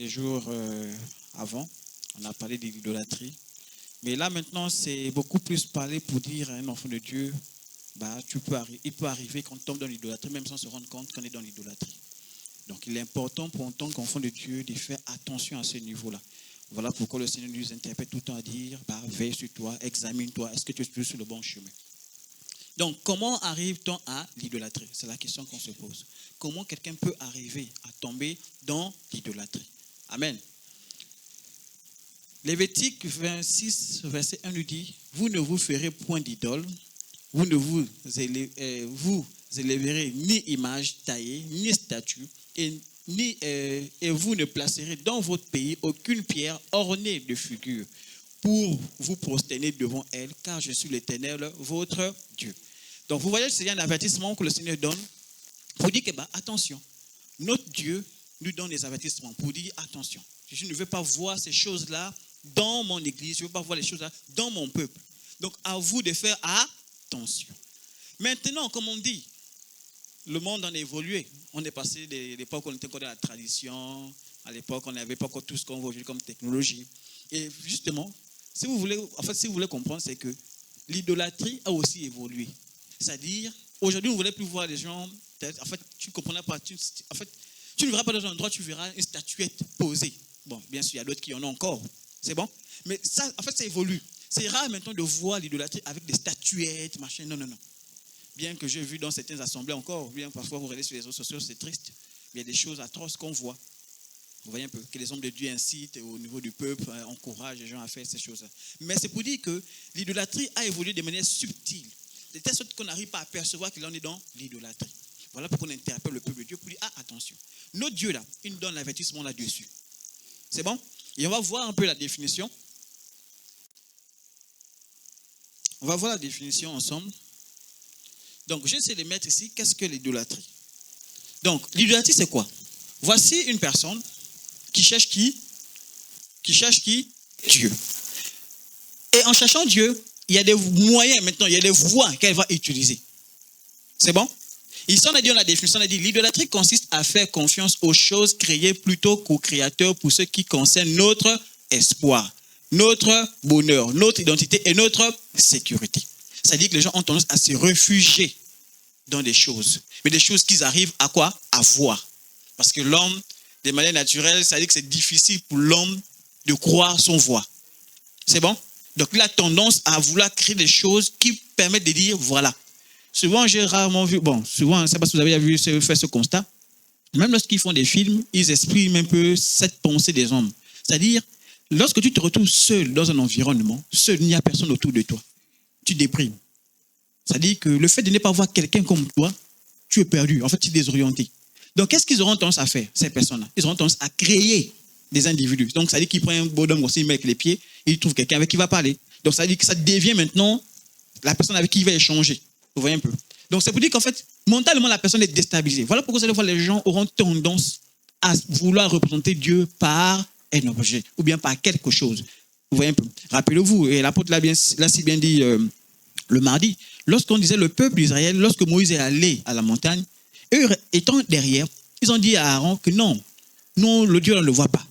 les jours avant, on a parlé de l'idolâtrie. Mais là, maintenant, c'est beaucoup plus parler pour dire à un enfant de Dieu, il peut arriver qu'on tombe dans l'idolâtrie, même sans se rendre compte qu'on est dans l'idolâtrie. Donc, il est important pour en tant qu'enfant de Dieu de faire attention à ce niveau-là. Voilà pourquoi le Seigneur nous interpelle tout le temps à dire, veille sur toi, examine-toi, est-ce que tu es toujours sur le bon chemin? Donc, comment arrive-t-on à l'idolâtrie? C'est la question qu'on se pose. Comment quelqu'un peut arriver à tomber dans l'idolâtrie? Amen. Lévitique 26, verset 1 nous dit, vous ne vous ferez point d'idole, vous ne vous élèverez ni image taillée, ni statue, et vous ne placerez dans votre pays aucune pierre ornée de figures pour vous prosterner devant elle, car je suis l'Éternel, votre Dieu. Donc vous voyez, c'est un avertissement que le Seigneur donne pour dire que, attention, notre Dieu nous donne des avertissements pour dire, attention, je ne veux pas voir ces choses-là dans mon église, je ne veux pas voir les choses-là dans mon peuple. Donc à vous de faire attention. Maintenant, comme on dit, le monde en a évolué. On est passé de l'époque où on était encore dans la tradition, à l'époque on n'avait pas encore tout ce qu'on voit aujourd'hui comme technologie. Et justement, si vous voulez comprendre, c'est que l'idolâtrie a aussi évolué. C'est-à-dire, aujourd'hui, on ne voulait plus voir les gens, en fait, tu ne comprendras pas, tu ne verras pas dans un endroit, tu verras une statuette posée. Bon, bien sûr, il y a d'autres qui en ont encore, c'est bon. Mais ça, en fait, ça évolue. C'est rare maintenant de voir l'idolâtrie avec des statuettes, machin, non. Bien que j'ai vu dans certaines assemblées encore, bien parfois vous regardez sur les réseaux sociaux, c'est triste. Il y a des choses atroces qu'on voit. Vous voyez un peu, que les hommes de Dieu incitent au niveau du peuple, encouragent les gens à faire ces choses-là. Mais c'est pour dire que l'idolâtrie a évolué de manière subtile. De telle sorte qu'on n'arrive pas à percevoir qu'il en est dans l'idolâtrie. Voilà pourquoi on interpelle le peuple de Dieu pour dire, attention, notre Dieu là, il nous donne l'avertissement là-dessus. C'est bon? Et on va voir un peu la définition. On va voir la définition ensemble. Donc, j'essaie de mettre ici, qu'est-ce que l'idolâtrie? Donc, l'idolâtrie, c'est quoi? Voici une personne qui cherche qui? Qui cherche qui? Dieu. Et en cherchant Dieu, il y a des moyens maintenant, il y a des voies qu'elle va utiliser. C'est bon? Ici, on a dit dans la définition, on a dit, l'idolâtrie consiste à faire confiance aux choses créées plutôt qu'au Créateur pour ce qui concerne notre espoir, notre bonheur, notre identité et notre sécurité. C'est-à-dire que les gens ont tendance à se réfugier dans des choses. Mais des choses qu'ils arrivent à quoi? À voir. Parce que l'homme, de manière naturelle, ça veut dire que c'est difficile pour l'homme de croire son voix. C'est bon? Donc il a tendance à vouloir créer des choses qui permettent de dire, voilà. Souvent, j'ai rarement vu, souvent, je ne sais pas si vous avez fait ce constat, même lorsqu'ils font des films, ils expriment un peu cette pensée des hommes. C'est-à-dire, lorsque tu te retrouves seul dans un environnement, seul, il n'y a personne autour de toi, tu déprimes. C'est-à-dire que le fait de ne pas voir quelqu'un comme toi, tu es perdu, en fait, tu es désorienté. Donc, qu'est-ce qu'ils auront tendance à faire, ces personnes-là? Ils auront tendance à créer des individus. Donc, ça veut dire qu'ils prennent un bonhomme aussi, il met avec les pieds, et ils trouvent quelqu'un avec qui il va parler. Donc, ça veut dire que ça devient maintenant la personne avec qui il va échanger. Vous voyez un peu. Donc, c'est pour dire qu'en fait, mentalement, la personne est déstabilisée. Voilà pourquoi cette fois, les gens auront tendance à vouloir représenter Dieu par un objet ou bien par quelque chose. Vous voyez un peu. Rappelez-vous, et l'apôtre l'a si bien dit le mardi, lorsqu'on disait le peuple d'Israël, lorsque Moïse est allé à la montagne, eux étant derrière, ils ont dit à Aaron que non, le Dieu, on ne le voit pas.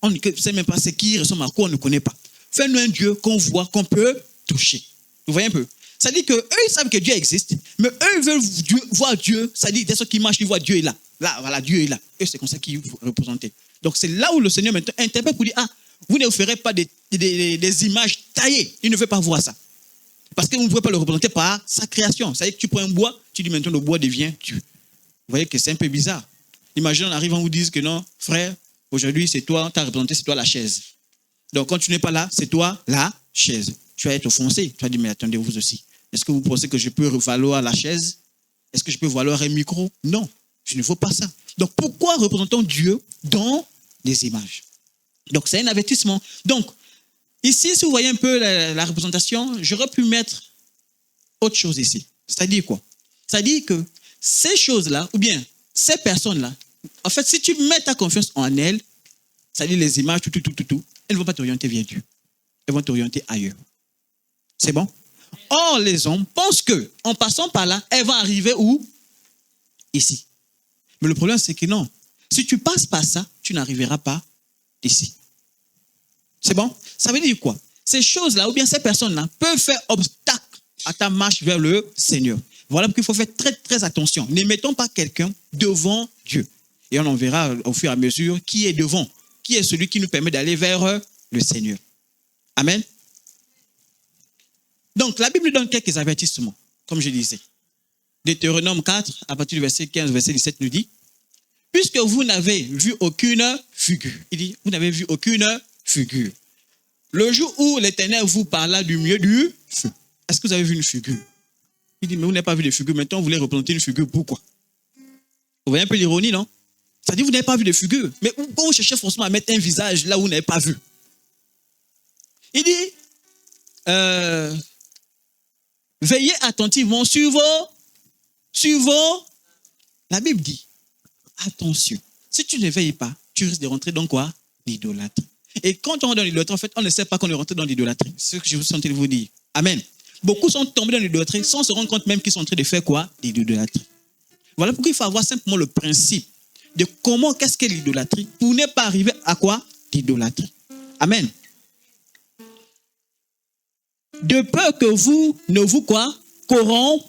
On ne sait même pas ce qui ressemble à quoi on ne connaît pas. Fais-nous un Dieu qu'on voit, qu'on peut toucher. Vous voyez un peu. Ça dit qu'eux, ils savent que Dieu existe, mais eux, ils veulent voir Dieu. Ça dit, dès qu'ils marchent, ils voient Dieu est là. Là, voilà, Dieu est là. Et c'est comme ça qu'ils vous représenter. Donc, c'est là où le Seigneur maintenant interpelle pour dire, vous ne ferez pas des images taillées. Il ne veut pas voir ça. Parce que vous ne pouvez pas le représenter par sa création. Ça dit que tu prends un bois, tu dis maintenant le bois devient Dieu. Vous voyez que c'est un peu bizarre. Imaginez, on arrive, on vous dise que non, frère, aujourd'hui, c'est toi, on t'a représenté, c'est toi la chaise. Donc, quand tu n'es pas là, c'est toi la chaise. Tu vas être offensé. Tu vas dire, mais attendez, vous aussi. Est-ce que vous pensez que je peux valoir la chaise? Est-ce que je peux valoir un micro? Non, je ne veux pas ça. Donc, pourquoi représentons Dieu dans les images? Donc, c'est un avertissement. Donc, ici, si vous voyez un peu la représentation, j'aurais pu mettre autre chose ici. C'est-à-dire quoi? C'est-à-dire que ces choses-là, ou bien ces personnes-là, en fait, si tu mets ta confiance en elles, c'est-à-dire les images, tout, elles ne vont pas t'orienter vers Dieu. Elles vont t'orienter ailleurs. C'est bon? Or, les hommes pensent qu'en passant par là, elles vont arriver où? Ici. Mais le problème, c'est que non. Si tu passes par ça, tu n'arriveras pas d'ici. C'est bon? Ça veut dire quoi? Ces choses-là, ou bien ces personnes-là, peuvent faire obstacle à ta marche vers le Seigneur. Voilà pourquoi il faut faire très, très attention. Ne mettons pas quelqu'un devant Dieu. Et on en verra au fur et à mesure qui est devant, qui est celui qui nous permet d'aller vers le Seigneur. Amen. Donc, la Bible donne quelques avertissements, comme je disais. Deutéronome 4, à partir du verset 15, verset 17, nous dit, puisque vous n'avez vu aucune figure. Il dit, vous n'avez vu aucune figure. Le jour où l'Éternel vous parla du milieu du feu, est-ce que vous avez vu une figure? Il dit, mais vous n'avez pas vu de figure, maintenant vous voulez représenter une figure, pourquoi? Vous voyez un peu l'ironie, non? Ça dit, vous n'avez pas vu de figure, mais pourquoi vous cherchez forcément à mettre un visage là où vous n'avez pas vu? Il dit, veillez attentivement sur vos... La Bible dit, attention, si tu ne veilles pas, tu risques de rentrer dans quoi? L'idolâtrie. Et quand on rentre dans l'idolâtrie, en fait, on ne sait pas qu'on est rentré dans l'idolâtrie. C'est ce que je vous sentais vous dire. Amen. Beaucoup sont tombés dans l'idolâtrie sans se rendre compte même qu'ils sont en train de faire quoi? L'idolâtrie. Voilà pourquoi il faut avoir simplement le principe de comment, qu'est-ce qu'est l'idolâtrie pour ne pas arriver à quoi? L'idolâtrie. Amen. De peur que vous ne vous quoi? Corrompez.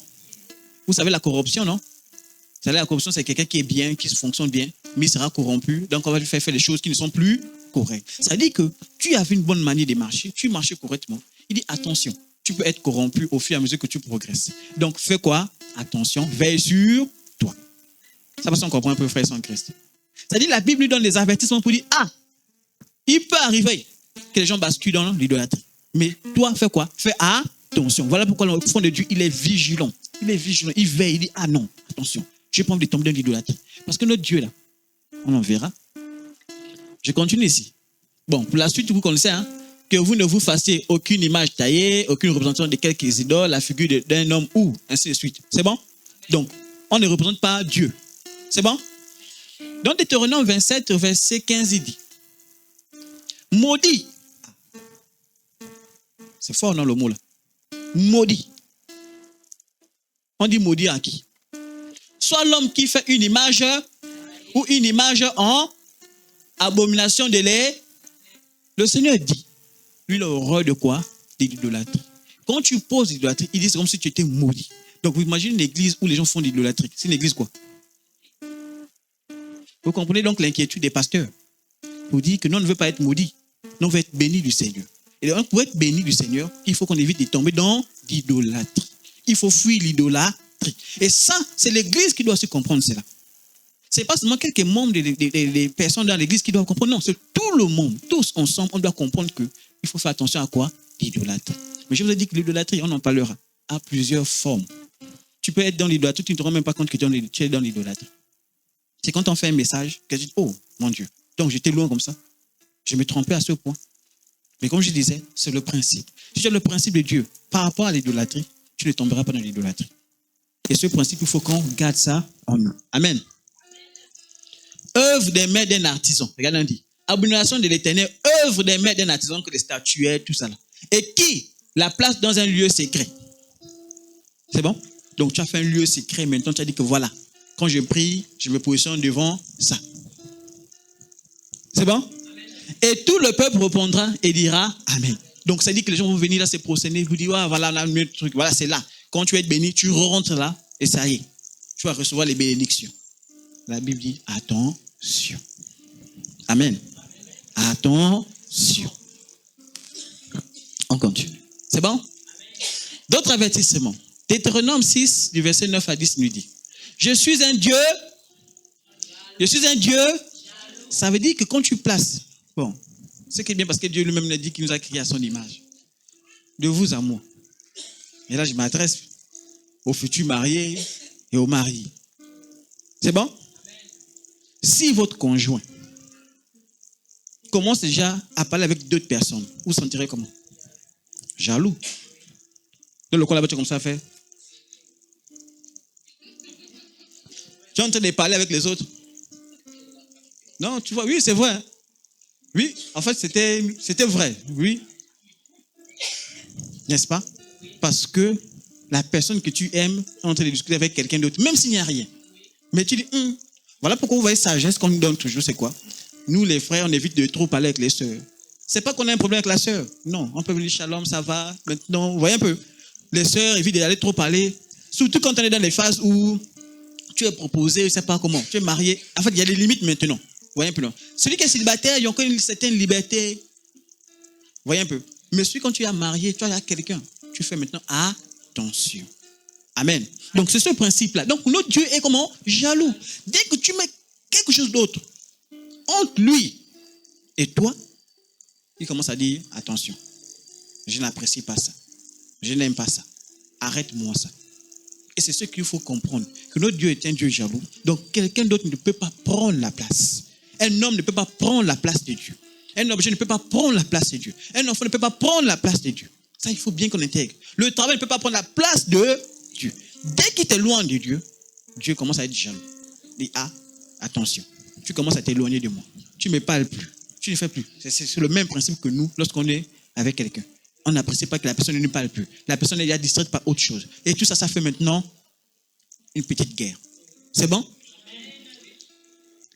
Vous savez la corruption, non? Vous savez la corruption, c'est quelqu'un qui est bien, qui fonctionne bien, mais il sera corrompu. Donc on va lui faire des choses qui ne sont plus correctes. Ça veut dire que tu avais une bonne manière de marcher, tu marchais correctement. Il dit attention, tu peux être corrompu au fur et à mesure que tu progresses. Donc fais quoi? Attention, veille sur toi. Ça va, on comprend un peu, frère sans Christ. C'est-à-dire la Bible lui donne des avertissements pour dire, ah, il peut arriver que les gens basculent dans l'idolâtrie. Mais toi, fais quoi? Fais attention. Voilà pourquoi le fond de Dieu, il est vigilant. Il est vigilant, il veille, il dit, ah non, attention, je n'ai pas envie de tomber dans l'idolâtrie. Parce que notre Dieu, là, on en verra. Je continue ici. Bon, pour la suite, vous connaissez, hein, que vous ne vous fassiez aucune image taillée, aucune représentation de quelques idoles, la figure d'un homme ou ainsi de suite. C'est bon? Donc, on ne représente pas Dieu. C'est bon? Dans Deutéronome 27, verset 15, il dit, maudit. C'est fort, non, le mot là? Maudit. On dit maudit à qui? Soit l'homme qui fait une image ou une image en abomination de l'air. Le Seigneur dit, lui, l'horreur de quoi? De l'idolâtrie. Quand tu poses l'idolâtrie, il dit c'est comme si tu étais maudit. Donc vous imaginez une église où les gens font de l'idolâtrie. C'est une église quoi? Vous comprenez donc l'inquiétude des pasteurs. Pour dire que nous, on ne veut pas être maudit. Nous, on veut être bénis du Seigneur. Et donc, pour être béni du Seigneur, il faut qu'on évite de tomber dans l'idolâtrie. Il faut fuir l'idolâtrie. Et ça, c'est l'église qui doit aussi comprendre cela. Ce n'est pas seulement quelques membres des personnes dans l'église qui doivent comprendre. Non, c'est tout le monde. Tous ensemble, on doit comprendre qu'il faut faire attention à quoi? L'idolâtrie. Mais je vous ai dit que l'idolâtrie, on en parlera, à plusieurs formes. Tu peux être dans l'idolâtrie, tu ne te rends même pas compte que tu es dans l'idolâtrie. C'est quand on fait un message que tu dis, oh mon Dieu, donc j'étais loin comme ça. Je me trompais à ce point. Mais comme je disais, c'est le principe. Si tu as le principe de Dieu par rapport à l'idolâtrie, tu ne tomberas pas dans l'idolâtrie. Et ce principe, il faut qu'on garde ça en nous. Amen. Œuvre des mains d'un artisan. Regardez, on dit. Abomination de l'Éternel, œuvre des mains d'un artisan, que les statuettes, tout ça là. Et qui la place dans un lieu secret. C'est bon? Donc tu as fait un lieu secret, maintenant tu as dit que voilà, quand je prie, je me positionne devant ça. C'est bon? Et tout le peuple répondra et dira Amen. Donc ça dit que les gens vont venir là se prosterner, vous dire ah, voilà là, le truc, voilà c'est là. Quand tu es béni, tu rentres là et ça y est, tu vas recevoir les bénédictions. La Bible dit attention. Amen. Attention. On continue. C'est bon? D'autres avertissements. Deutéronome 6, du verset 9 à 10 nous dit je suis un Dieu. Je suis un Dieu. Ça veut dire que quand tu places, bon, c'est bien parce que Dieu lui-même a dit qu'il nous a créé à son image. De vous à moi. Et là, je m'adresse aux futurs mariés et aux mariés. C'est bon? Si votre conjoint commence déjà à parler avec d'autres personnes, vous vous sentirez comment? Jaloux. Dans le coin là-bas, tu commences à faire. Tu es en train de parler avec les autres. Non, tu vois, oui, c'est vrai. Oui, en fait, c'était vrai, oui. N'est-ce pas? Parce que la personne que tu aimes est en train de discuter avec quelqu'un d'autre, même s'il n'y a rien. Mais tu dis, voilà pourquoi vous voyez sagesse qu'on nous donne toujours, c'est quoi? Nous, les frères, on évite de trop parler avec les sœurs. C'est pas qu'on a un problème avec la sœur. Non, on peut dire shalom, ça va. Maintenant, vous voyez un peu. Les sœurs évitent d'aller trop parler. Surtout quand on est dans les phases où tu es proposé, je ne sais pas comment, tu es marié. En fait, il y a des limites maintenant. Vous voyez un peu, non? Celui qui est célibataire, il y a encore une certaine liberté. Vous voyez un peu. Mais celui quand tu es marié, tu as quelqu'un, tu fais maintenant attention. Amen. Donc, c'est ce principe-là. Donc, notre Dieu est comment? Jaloux. Dès que tu mets quelque chose d'autre entre lui et toi, il commence à dire, attention, je n'apprécie pas ça. Je n'aime pas ça. Arrête-moi ça. Et c'est ce qu'il faut comprendre, que notre Dieu est un Dieu jaloux. Donc, quelqu'un d'autre ne peut pas prendre la place. Un homme ne peut pas prendre la place de Dieu. Un objet ne peut pas prendre la place de Dieu. Un enfant ne peut pas prendre la place de Dieu. Ça, il faut bien qu'on intègre. Le travail ne peut pas prendre la place de Dieu. Dès qu'il t'éloigne de Dieu, Dieu commence à être jaloux. Il dit, attention, tu commences à t'éloigner de moi. Tu ne me parles plus. Tu ne fais plus. C'est le même principe que nous lorsqu'on est avec quelqu'un. On n'apprécie pas que la personne ne nous parle plus. La personne est déjà distraite par autre chose. Et tout ça, ça fait maintenant une petite guerre. C'est bon?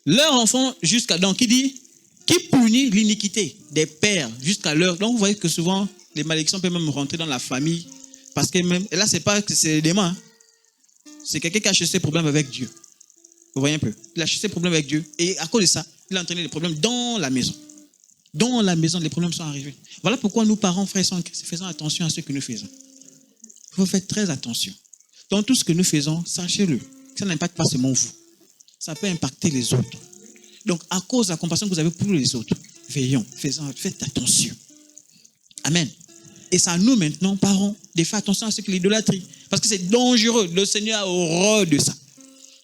Leur enfant jusqu'à... Donc, il dit, qui punit l'iniquité des pères jusqu'à l'heure. Donc, vous voyez que souvent, les malédictions peuvent même rentrer dans la famille. Parce que même... Et là, c'est pas que c'est des mains. C'est quelqu'un qui a cherché ses problèmes avec Dieu. Vous voyez un peu? Il a cherché ses problèmes avec Dieu. Et à cause de ça, il a entraîné des problèmes dans la maison. Dans la maison, les problèmes sont arrivés. Voilà pourquoi nous, parents, frères, faisons attention à ce que nous faisons. Il faut faire très attention. Dans tout ce que nous faisons, sachez-le, ça n'impacte pas seulement vous. Ça peut impacter les autres. Donc, à cause de la compassion que vous avez pour les autres, faites attention. Amen. Et c'est à nous maintenant, parents, de faire attention à ce que l'idolâtrie. Parce que c'est dangereux. Le Seigneur a horreur de ça.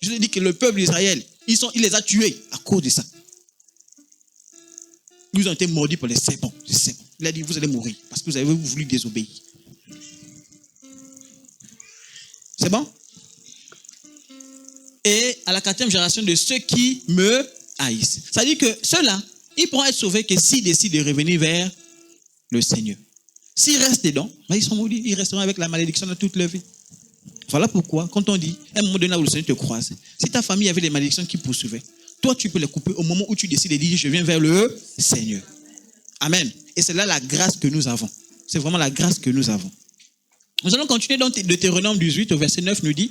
Je vous ai dit que le peuple d'Israël, il les a tués à cause de ça. Ils ont été mordus par les serpents. Il a dit, vous allez mourir parce que vous avez voulu désobéir. C'est bon? Et à la 4e génération de ceux qui me haïssent. Ça dit que ceux-là, ils pourront être sauvés que s'ils décident de revenir vers le Seigneur. S'ils restent dedans, ils sont maudits. Ils resteront avec la malédiction de toute leur vie. Voilà pourquoi, quand on dit, à un moment donné où le Seigneur te croise, si ta famille avait des malédictions qui poursuivaient, toi, tu peux les couper au moment où tu décides de dire, je viens vers le Seigneur. Amen. Et c'est là la grâce que nous avons. C'est vraiment la grâce que nous avons. Nous allons continuer dans Deutéronome 18, au verset 9, nous dit,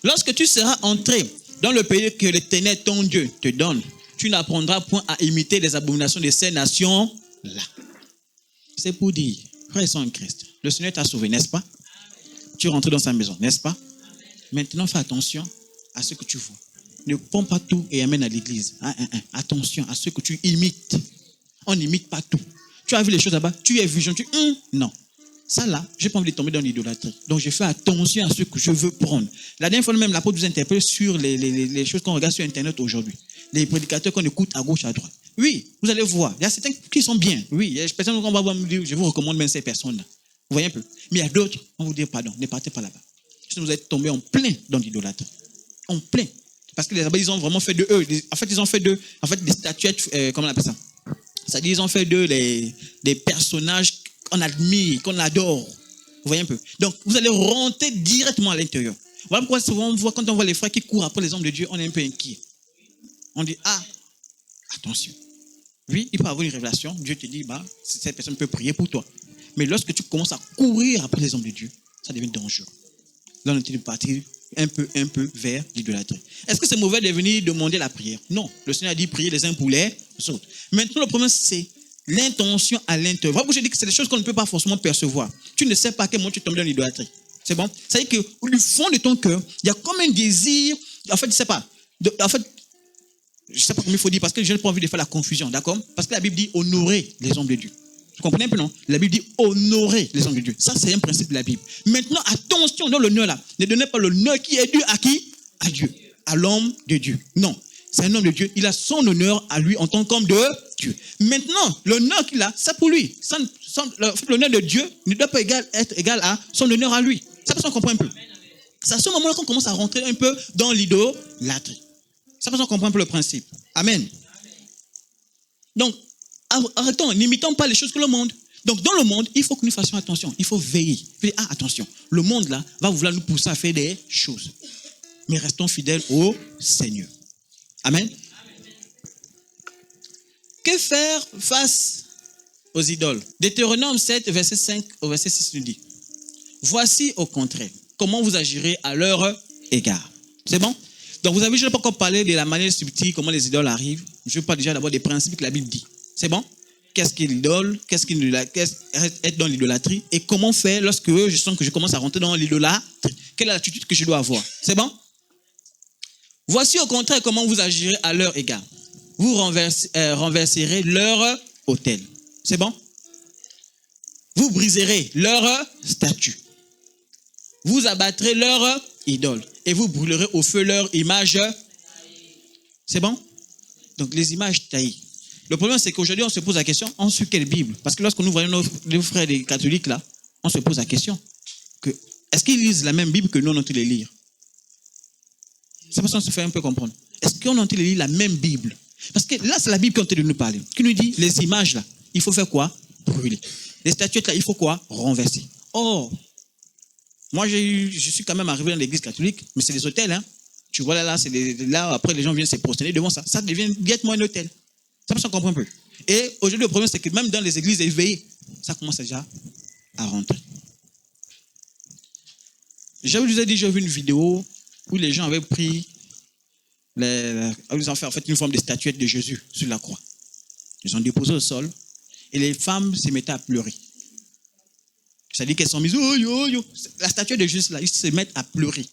lorsque tu seras entré dans le pays que l'Éternel, ton Dieu, te donne, tu n'apprendras point à imiter les abominations de ces nations-là. C'est pour dire, frères et sœurs en Christ, le Seigneur t'a sauvé, n'est-ce pas? Tu es rentré dans sa maison, n'est-ce pas? Maintenant, fais attention à ce que tu vois. Ne prends pas tout et amène à l'église. Attention à ce que tu imites. On n'imite pas tout. Tu as vu les choses là-bas, tu es vigilant, non. Ça là, je n'ai pas envie de tomber dans l'idolâtrie. Donc je fais attention à ce que je veux prendre. La dernière fois même, l'apôtre vous interpelle sur les choses qu'on regarde sur Internet aujourd'hui. Les prédicateurs qu'on écoute à gauche, à droite. Oui, vous allez voir. Il y a certains qui sont bien. Oui, il y a des personnes qu'on va me dire, je vous recommande même ces personnes-là. Vous voyez un peu. Mais il y a d'autres, on vous dit pardon, ne partez pas là-bas. Sinon vous êtes tombé en plein dans l'idolâtrie. En plein. Parce que les abbés, ils ont vraiment fait de eux. En fait, ils ont fait de, des statuettes, comment on appelle ça? C'est-à-dire, ils ont fait d'eux des personnages qu'on admire, qu'on adore. Vous voyez un peu. Donc, vous allez rentrer directement à l'intérieur. Voilà pourquoi souvent, quand on voit les frères qui courent après les hommes de Dieu, on est un peu inquiet. On dit, attention. Oui, il peut avoir une révélation. Dieu te dit, cette personne peut prier pour toi. Mais lorsque tu commences à courir après les hommes de Dieu, ça devient dangereux. Là, on est de partir un peu vers l'idolâtrie. Est-ce que c'est mauvais de venir demander la prière? Non. Le Seigneur a dit prier les uns pour les autres. Maintenant, le problème, c'est l'intention à l'intérieur. Voilà pourquoi je dis que c'est des choses qu'on ne peut pas forcément percevoir. Tu ne sais pas à quel moment tu tombes dans l'idolâtrie. C'est bon? Ça veut dire que du fond de ton cœur, il y a comme un désir, en fait, je ne sais pas. Je ne sais pas comment il faut dire, parce que je n'ai pas envie de faire la confusion, d'accord? Parce que la Bible dit honorer les hommes de Dieu. Vous comprenez un peu, non? La Bible dit honorer les hommes de Dieu. Ça, c'est un principe de la Bible. Maintenant, attention dans l'honneur là. Ne donnez pas l'honneur qui est dû à qui? À Dieu. À l'homme de Dieu. Non. C'est un homme de Dieu. Il a son honneur à lui en tant qu'homme de Dieu. Maintenant, l'honneur qu'il a, c'est pour lui. L'honneur de Dieu ne doit pas être égal à son honneur à lui. Ça, on comprend un peu. C'est à ce moment-là qu'on commence à rentrer un peu dans l'idolâtrie. Ça, on comprend un peu le principe. Amen. Donc, arrêtons, n'imitons pas les choses que le monde. Donc, dans le monde, il faut que nous fassions attention. Il faut veiller. Attention, le monde là va vouloir nous pousser à faire des choses. Mais restons fidèles au Seigneur. Amen. Que faire face aux idoles? Deutéronome 7, verset 5 au verset 6 nous dit, voici au contraire, comment vous agirez à leur égard. C'est bon? Donc vous avez, je n'ai pas encore parlé de la manière subtile, comment les idoles arrivent. Je parle déjà d'abord des principes que la Bible dit. C'est bon? Qu'est-ce qu'est l'idole? Qu'est-ce être dans l'idolâtrie? Et comment faire lorsque je sens que je commence à rentrer dans l'idolâtrie? Quelle est l'attitude que je dois avoir? C'est bon? Voici au contraire comment vous agirez à leur égard. Vous renverserez leur autel. C'est bon? Vous briserez leur statue. Vous abattrez leur idole. Et vous brûlerez au feu leur image. C'est bon? Donc les images taillées. Le problème, c'est qu'aujourd'hui, on se pose la question, on suit quelle Bible? Parce que lorsqu'on nous voit nos frères des catholiques, là, on se pose la question, est-ce qu'ils lisent la même Bible que nous, on entend les lire? C'est pour ça qu'on se fait un peu comprendre. Est-ce qu'on entend les lire la même Bible? Parce que là, c'est la Bible qui est en train de nous parler. Qui nous dit, les images, là, il faut faire quoi? Brûler. Les statuettes, là, il faut quoi? Renverser. Or, moi, je suis quand même arrivé dans l'église catholique, mais c'est des hôtels, hein. Tu vois, là, après, les gens viennent se prosterner devant ça. Ça devient directement un hôtel. Ça peut s'en comprendre un peu. Et aujourd'hui, le problème, c'est que même dans les églises éveillées, ça commence déjà à rentrer. J'ai vu une vidéo où les gens avaient pris, ils ont fait en fait une forme de statuette de Jésus sur la croix. Ils ont déposé au sol et les femmes se mettaient à pleurer. C'est-à-dire qu'elles sont mises, oh, yo, yo. La statue de Jésus, là, ils se mettent à pleurer.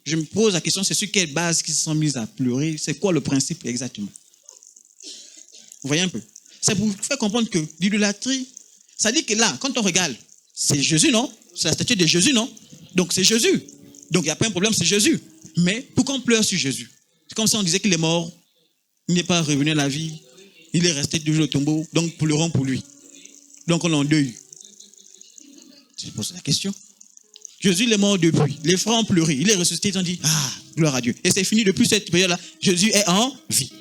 Je me pose la question, c'est sur quelle base qu'ils se sont mises à pleurer? C'est quoi le principe exactement? Vous voyez un peu? C'est pour faire comprendre que l'idolâtrie, ça dit que là, quand on regarde, c'est Jésus, non? C'est la statue de Jésus, non? Donc c'est Jésus. Donc il n'y a pas un problème, c'est Jésus. Mais pourquoi on pleure sur Jésus? C'est comme si on disait qu'il est mort, il n'est pas revenu à la vie, il est resté toujours au tombeau, donc pleurons pour lui. Donc on l'endeuille. Je pose la question. Jésus il est mort depuis. Les frères ont pleuré. Il est ressuscité. Ils ont dit, ah, gloire à Dieu. Et c'est fini depuis cette période-là. Jésus est en vie.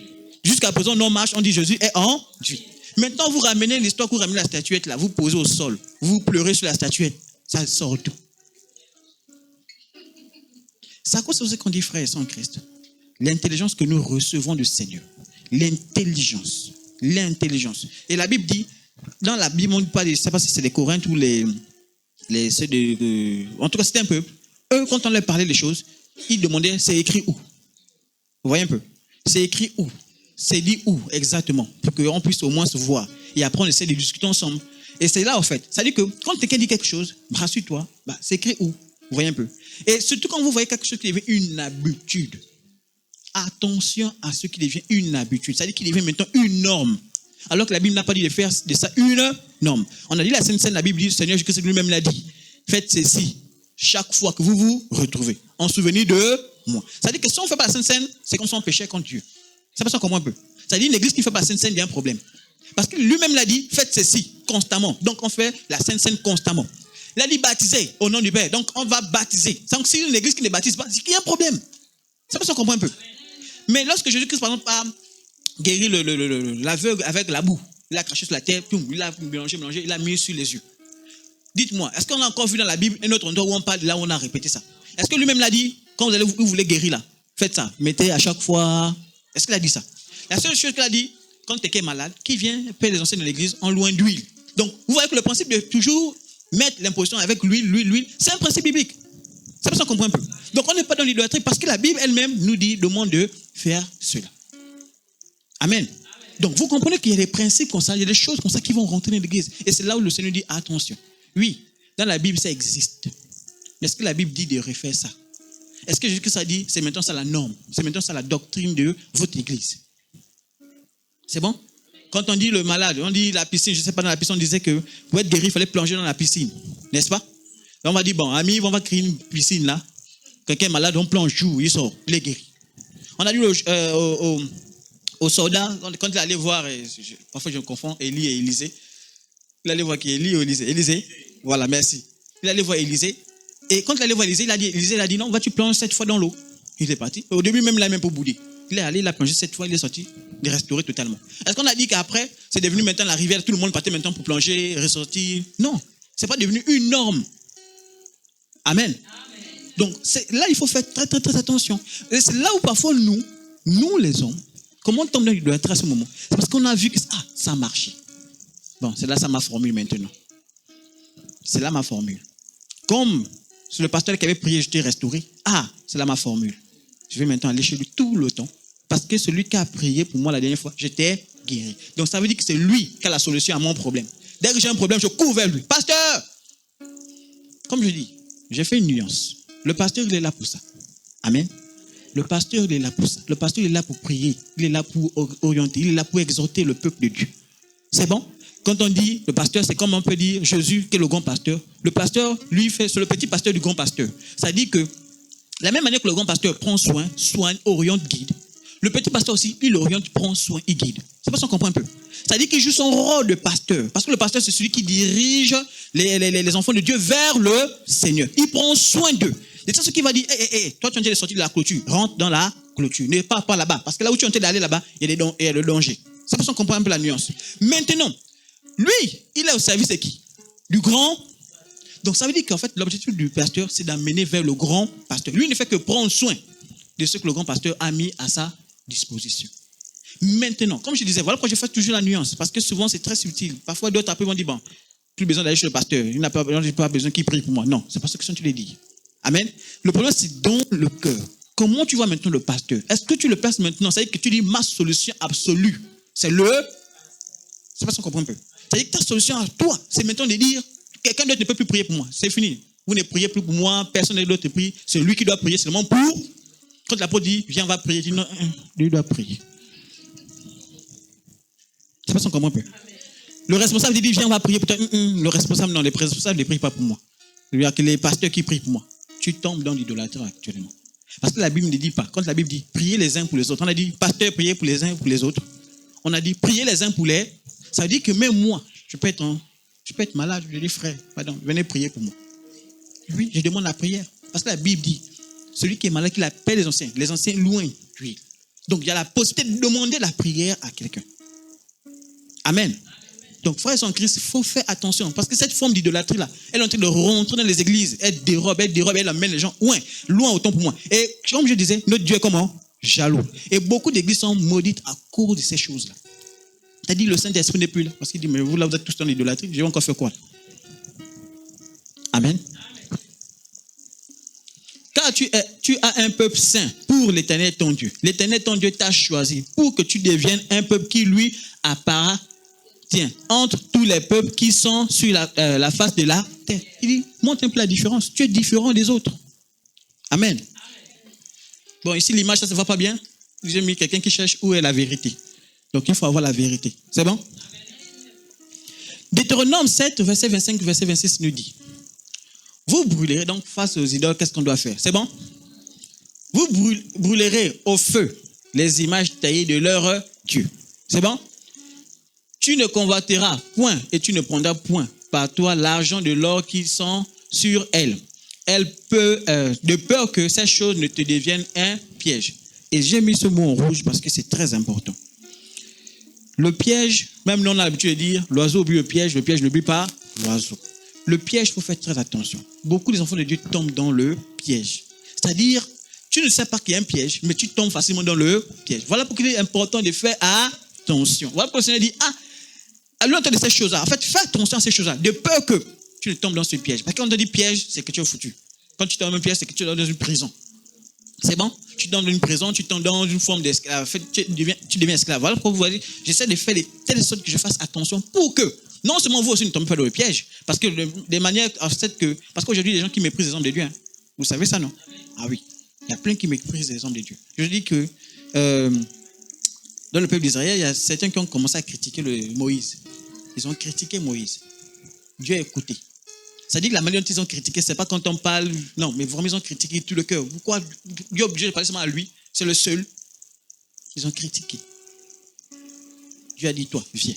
Jusqu'à présent, non marche, on dit Jésus est en vie. Maintenant, vous ramenez l'histoire, vous ramenez la statuette là, vous posez au sol. Vous pleurez sur la statuette. Ça sort tout. C'est à cause de ce qu'on dit, frères et sœurs en Christ. L'intelligence que nous recevons du Seigneur. L'intelligence. L'intelligence. Et la Bible dit, dans la Bible, on ne dit pas, je ne sais pas si c'est les Corinthes ou en tout cas, c'était un peu. Eux, quand on leur parlait des choses, ils demandaient, c'est écrit où? Vous voyez un peu? C'est écrit où? C'est dit où exactement? Pour qu'on puisse au moins se voir. Et après, on essaie de discuter ensemble. Et c'est là, en fait. Ça veut dire que quand quelqu'un dit quelque chose, rassure-toi, c'est écrit où? Vous voyez un peu? Et surtout quand vous voyez quelque chose qui devient une habitude. Attention à ce qui devient une habitude. Ça veut dire qu'il devient maintenant une norme. Alors que la Bible n'a pas dit de faire de ça une norme. On a dit la Sainte Seine, la Bible dit, le Seigneur Jésus-Christ lui-même l'a dit. Faites ceci chaque fois que vous vous retrouvez, en souvenir de moi. Ça veut dire que si on ne fait pas la Sainte Seine, c'est comme si on péchait contre Dieu. Ça passe comment un peu. Ça dit une église qui ne fait pas la Sainte Seine, il y a un problème. Parce que lui-même l'a dit, faites ceci constamment. Donc on fait la Sainte Seine constamment. Il a dit baptiser au nom du Père. Donc on va baptiser. Donc si une église qui ne baptise pas, c'est qu'il y a un problème. Ça passe un peu. Mais lorsque Jésus-Christ, par exemple, a guéri l'aveugle avec la boue, il a craché sur la terre, il a mélangé, il a mis sur les yeux. Dites-moi, est-ce qu'on a encore vu dans la Bible un autre endroit où on parle, là où on a répété ça? Est-ce que lui-même l'a dit, quand vous voulez guérir là, faites ça, mettez à chaque fois. Est-ce qu'il a dit ça? La seule chose qu'il a dit, quand quelqu'un est malade, qui vient payer les anciens de l'église en loin d'huile. Donc, vous voyez que le principe de toujours mettre l'imposition avec l'huile, c'est un principe biblique. Ça peut s'en comprendre un peu. Donc, on n'est pas dans l'idolâtrie parce que la Bible elle-même nous dit, demande de faire cela. Amen. Donc, vous comprenez qu'il y a des principes comme ça, il y a des choses comme ça qui vont rentrer dans l'église. Et c'est là où le Seigneur dit, attention. Oui, dans la Bible, ça existe. Mais est-ce que la Bible dit de refaire ça? Est-ce que Jésus-Christ a dit, c'est maintenant ça la norme, c'est maintenant ça la doctrine de votre église? C'est bon? Quand on dit le malade, on dit la piscine, je ne sais pas, dans la piscine, on disait que pour être guéri, il fallait plonger dans la piscine. N'est-ce pas? Et on va dire, bon, amis, on va créer une piscine là. Quelqu'un est malade, on plonge, il sort, il est guéri. On a dit au soldat, quand il allait voir, parfois je me confonds, Élie et Élisée. Il allait voir qui? Élie ou Élisée? Élisée. Voilà, merci. Il allait voir Élisée. Et quand il allait voir Élisée, Élisée a dit, non, vas-tu plonger 7 fois dans l'eau? Il est parti. Au début, même, il a même pas boudé. Il est allé, il a plongé 7 fois, il est sorti, il est restauré totalement. Est-ce qu'on a dit qu'après, c'est devenu maintenant la rivière, tout le monde partait maintenant pour plonger, ressortir? Non, c'est pas devenu une norme. Amen. Donc, là, il faut faire très, très, très attention. Et c'est là où parfois nous les hommes, Comment on tombe dans l'idolâtrie à ce moment? C'est parce qu'on a vu que ça a marché. Bon, c'est là ça ma formule maintenant. C'est là ma formule. Comme c'est le pasteur qui avait prié, je t'ai restauré. C'est là ma formule. Je vais maintenant aller chez lui tout le temps. Parce que celui qui a prié pour moi la dernière fois, j'étais guéri. Donc ça veut dire que c'est lui qui a la solution à mon problème. Dès que j'ai un problème, je cours vers lui. Pasteur! Comme je dis, j'ai fait une nuance. Le pasteur, il est là pour ça. Amen. Le pasteur, il est là pour ça. Le pasteur, il est là pour prier. Il est là pour orienter. Il est là pour exhorter le peuple de Dieu. C'est bon? Quand on dit le pasteur, c'est comme on peut dire Jésus qui est le grand pasteur. Le pasteur, lui, c'est le petit pasteur du grand pasteur. Ça dit que, de la même manière que le grand pasteur prend soin, soigne, oriente, guide, le petit pasteur aussi, il oriente, prend soin, il guide. C'est pas ça qu'on comprend un peu. Ça dit qu'il joue son rôle de pasteur. Parce que le pasteur, c'est celui qui dirige les enfants de Dieu vers le Seigneur. Il prend soin d'eux. C'est ça ce qui va dire, toi tu es en train de sortir de la clôture, rentre dans la clôture, ne pars pas là-bas. Parce que là où tu es en train d'aller là-bas, il y a le danger. C'est pour ça qu'on comprend un peu la nuance. Maintenant, lui, il est au service de qui? Du grand. Donc ça veut dire qu'en fait, l'objectif du pasteur, c'est d'amener vers le grand pasteur. Lui, il ne fait que prendre soin de ce que le grand pasteur a mis à sa disposition. Maintenant, comme je disais, voilà pourquoi je fais toujours la nuance. Parce que souvent, c'est très subtil. Parfois, d'autres après vont dire, bon, plus besoin d'aller chez le pasteur. Il n'a pas besoin qu'il prie pour moi. Non, c'est pas ce que tu les dis. Amen. Le problème, c'est dans le cœur. Comment tu vois maintenant le pasteur? Est-ce que tu le places maintenant? C'est-à-dire que tu dis, ma solution absolue, c'est pas ça qu'on comprend un peu. C'est-à-dire que ta solution à toi, c'est maintenant de dire, quelqu'un d'autre ne peut plus prier pour moi. C'est fini. Vous ne priez plus pour moi, personne d'autre ne prie. C'est lui qui doit prier seulement pour. Quand l'apôtre dit, viens, on va prier, il dit, non, lui doit prier. C'est pas ça qu'on comprend un peu. Le responsable dit, viens, on va prier pour toi. Le responsable, non, les responsables ne prient pas pour moi. Il y a que les pasteurs qui prient pour moi. Tu tombes dans l'idolâtrie actuellement. Parce que la Bible ne dit pas. Quand la Bible dit priez les uns pour les autres, on a dit pasteur, priez pour les uns et pour les autres. On a dit priez les uns pour les. Ça veut dire que même moi, je peux être malade. Je dis frère, pardon, venez prier pour moi. Oui, je demande la prière. Parce que la Bible dit celui qui est malade, qu'il appelle les anciens. Les anciens loin. Oui. Donc il y a la possibilité de demander la prière à quelqu'un. Amen. Donc, frères et en Christ, il faut faire attention. Parce que cette forme d'idolâtrie-là, elle est en train de rentrer dans les églises. Elle dérobe, elle amène les gens loin autant pour moi. Et comme je disais, notre Dieu est comment? Jaloux. Et beaucoup d'églises sont maudites à cause de ces choses-là. C'est-à-dire, le Saint-Esprit n'est plus là. Parce qu'il dit, mais vous là, vous êtes tous dans l'idolâtrie. Je vais encore faire quoi? Amen. Car tu as un peuple saint pour l'Éternel ton Dieu. L'Éternel ton Dieu t'a choisi pour que tu deviennes un peuple qui lui appartient entre tous les peuples qui sont sur la face de la terre. Il dit, montre un peu la différence. Tu es différent des autres. Amen. Bon, ici, l'image, ça ne se voit pas bien. J'ai mis quelqu'un qui cherche où est la vérité. Donc, il faut avoir la vérité. C'est bon? Deutéronome 7, verset 25, verset 26 nous dit, vous brûlerez donc face aux idoles, qu'est-ce qu'on doit faire? C'est bon? Vous brûlerez au feu les images taillées de leur Dieu. C'est bon? Tu ne convoiteras point et tu ne prendras point par toi l'argent de l'or qui sont sur elle. Elle peut, de peur que ces choses ne te deviennent un piège. Et j'ai mis ce mot en rouge parce que c'est très important. Le piège, même nous on a l'habitude de dire, l'oiseau obéit au piège, le piège ne obéit pas l'oiseau. Le piège, il faut faire très attention. Beaucoup des enfants de Dieu tombent dans le piège. C'est-à-dire, tu ne sais pas qu'il y a un piège, mais tu tombes facilement dans le piège. Voilà pourquoi il est important de faire attention. Voilà pourquoi le Seigneur dit, à l'entendre de ces choses-là, en fait, fais attention à ces choses-là, de peur que tu ne tombes dans ce piège. Parce que quand on te dit piège, c'est que tu es foutu. Quand tu tombes dans un piège, c'est que tu es dans une prison. C'est bon? Tu tombes dans une prison, tu tombes dans une forme d'esclave. En fait, tu deviens esclave. Voilà pourquoi vous voyez, j'essaie de faire de telle sorte que je fasse attention pour que, non seulement vous aussi ne tombez pas dans le piège, parce que des manières, en fait, parce qu'aujourd'hui, les gens qui méprisent les hommes de Dieu, hein, vous savez ça, non? Ah oui. Il y a plein qui méprisent les hommes de Dieu. Je dis que, dans le peuple d'Israël, il y a certains qui ont commencé à critiquer Moïse. Ils ont critiqué Moïse. Dieu a écouté. Ça dit que la manière dont ils ont critiqué, ce n'est pas quand on parle, non, mais vraiment ils ont critiqué tout le cœur. Pourquoi Dieu est obligé de parler seulement à lui? C'est le seul. Ils ont critiqué. Dieu a dit, toi, viens.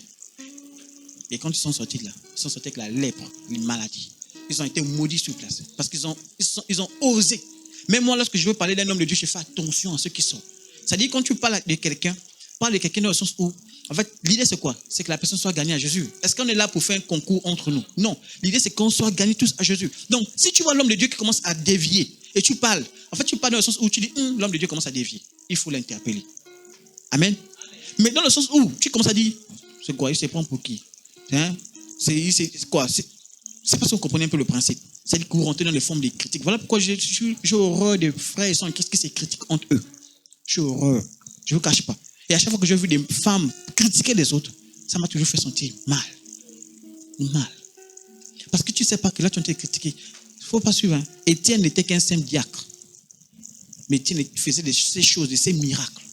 Et quand ils sont sortis de là, ils sont sortis avec la lèpre, une maladie. Ils ont été maudits sur place. Parce qu'ils ont osé. Même moi, lorsque je veux parler d'un homme de Dieu, je fais attention à ceux qui sont. C'est-à-dire quand tu parles de quelqu'un, parle de quelqu'un dans le sens où, en fait, l'idée c'est quoi? C'est que la personne soit gagnée à Jésus. Est-ce qu'on est là pour faire un concours entre nous? Non. L'idée c'est qu'on soit gagnés tous à Jésus. Donc, si tu vois l'homme de Dieu qui commence à dévier, et tu parles, en fait, tu parles dans le sens où tu dis, l'homme de Dieu commence à dévier. Il faut l'interpeller. Amen. Mais dans le sens où tu commences à dire, c'est quoi, il se prend pour qui? Hein? C'est quoi? C'est parce qu'on comprenait un peu le principe. C'est-à-dire que vous rentrez dans les formes des critiques. Voilà pourquoi j'ai horreur des frères et sœurs qui se critiquent entre eux. J'ai horreur. Je ne vous cache pas. Et à chaque fois que j'ai vu des femmes critiquer les autres, ça m'a toujours fait sentir mal. Mal. Parce que tu ne sais pas que là, tu as été critiqué. Il ne faut pas suivre. Hein. Étienne n'était qu'un simple diacre. Mais Étienne faisait ces choses, ces miracles.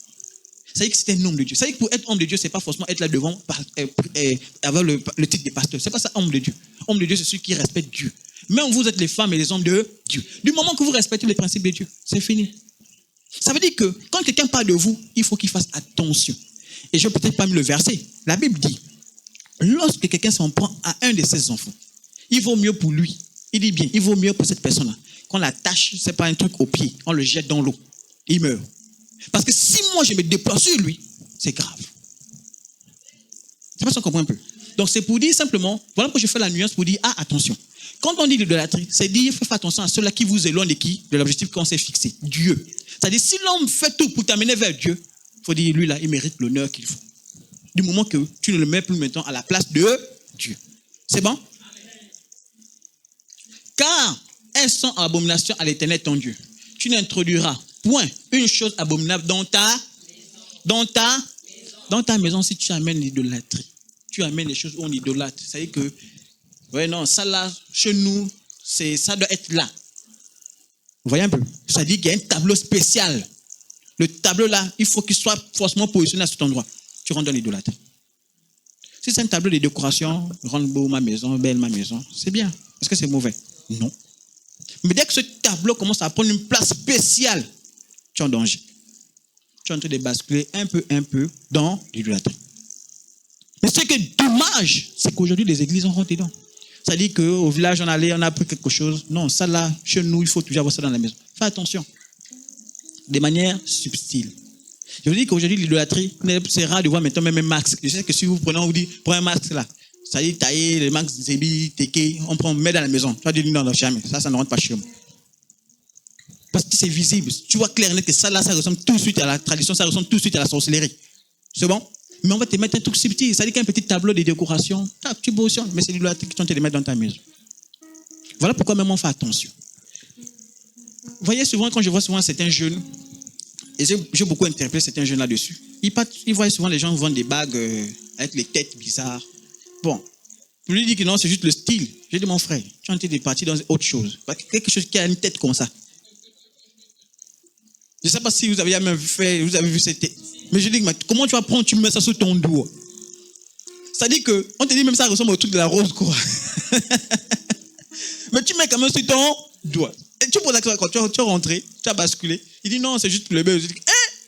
C'est-à-dire que c'était un homme de Dieu. C'est-à-dire que pour être homme de Dieu, ce n'est pas forcément être là devant avoir le titre de pasteur. Ce n'est pas ça, homme de Dieu. Homme de Dieu, c'est celui qui respecte Dieu. Même vous êtes les femmes et les hommes de Dieu. Du moment que vous respectez les principes de Dieu, c'est fini. Ça veut dire que quand quelqu'un parle de vous, il faut qu'il fasse attention. Et je ne vais peut-être pas me le verser. La Bible dit, lorsque quelqu'un s'en prend à un de ses enfants, il vaut mieux pour lui. Il dit bien, il vaut mieux pour cette personne-là. Qu'on l'attache, ce n'est pas un truc au pied, on le jette dans l'eau. Il meurt. Parce que si moi je me déploie sur lui, c'est grave. C'est pas ça qu'on comprend un peu. Donc c'est pour dire simplement, voilà pourquoi je fais la nuance pour dire, attention. Quand on dit l'idolâtrie, c'est dire, faites attention à ceux-là qui vous éloignent de qui? De l'objectif qu'on s'est fixé, Dieu. C'est-à-dire, si l'homme fait tout pour t'amener vers Dieu, il faut dire, lui là, il mérite l'honneur qu'il faut. Du moment que tu ne le mets plus maintenant à la place de Dieu. C'est bon? Car elles sont en abomination à l'Éternel ton Dieu. Tu n'introduiras point une chose abominable dans ta maison si tu amènes l'idolâtrie. Tu amènes les choses où on idolâtre. C'est-à-dire que, ouais, non, ça là, chez nous, ça doit être là. Vous voyez un peu? Ça dit qu'il y a un tableau spécial. Le tableau là, il faut qu'il soit forcément positionné à cet endroit. Tu rentres dans l'idolâtrie. Si c'est un tableau de décoration, rendre beau ma maison, belle ma maison, c'est bien. Est-ce que c'est mauvais? Non. Mais dès que ce tableau commence à prendre une place spéciale, tu es en danger. Tu es en train de basculer un peu dans l'idolâtrie. Mais ce qui est dommage, c'est qu'aujourd'hui, les églises ont rentré dedans. C'est-à-dire qu'au village, on allait, on a appris quelque chose. Non, ça là, chez nous, il faut toujours avoir ça dans la maison. Fais attention. De manière subtile. Je vous dis qu'aujourd'hui, l'idolâtrie, c'est rare de voir maintenant même un masque. Je sais que si vous prenez, on vous dit, prends un masque là. Ça dit, tailler, les masques Zébi, Teke, on met dans la maison. Tu vas dire, non, jamais. Ça ne rentre pas chez moi. Parce que c'est visible. Tu vois clairement que ça là, ça ressemble tout de suite à la tradition, ça ressemble tout de suite à la sorcellerie. C'est bon? Mais on va te mettre un truc subtil. Ça dit qu'un petit tableau de décoration, tu positionnes, mais c'est l'idolâtrie que tu vas te mettre dans ta maison. Voilà pourquoi même on fait attention. Vous voyez souvent, quand je vois souvent certains jeunes, et j'ai beaucoup interpellé certains jeunes là-dessus, ils voient souvent les gens vendre des bagues avec les têtes bizarres. Bon, pour lui dire que non, c'est juste le style. J'ai dit, mon frère, tu es en train de partir dans autre chose. Quelque chose qui a une tête comme ça. Je ne sais pas si vous avez jamais vu cette tête. Mais je dis, comment tu vas prendre, tu mets ça sur ton doigt? C'est-à-dire qu'on te dit même ça ressemble au truc de la rose, quoi. Mais tu mets quand même sur ton doigt. Et tu poses la question, quand tu es rentré, tu as basculé. Il dit non, c'est juste le bébé. Je dis,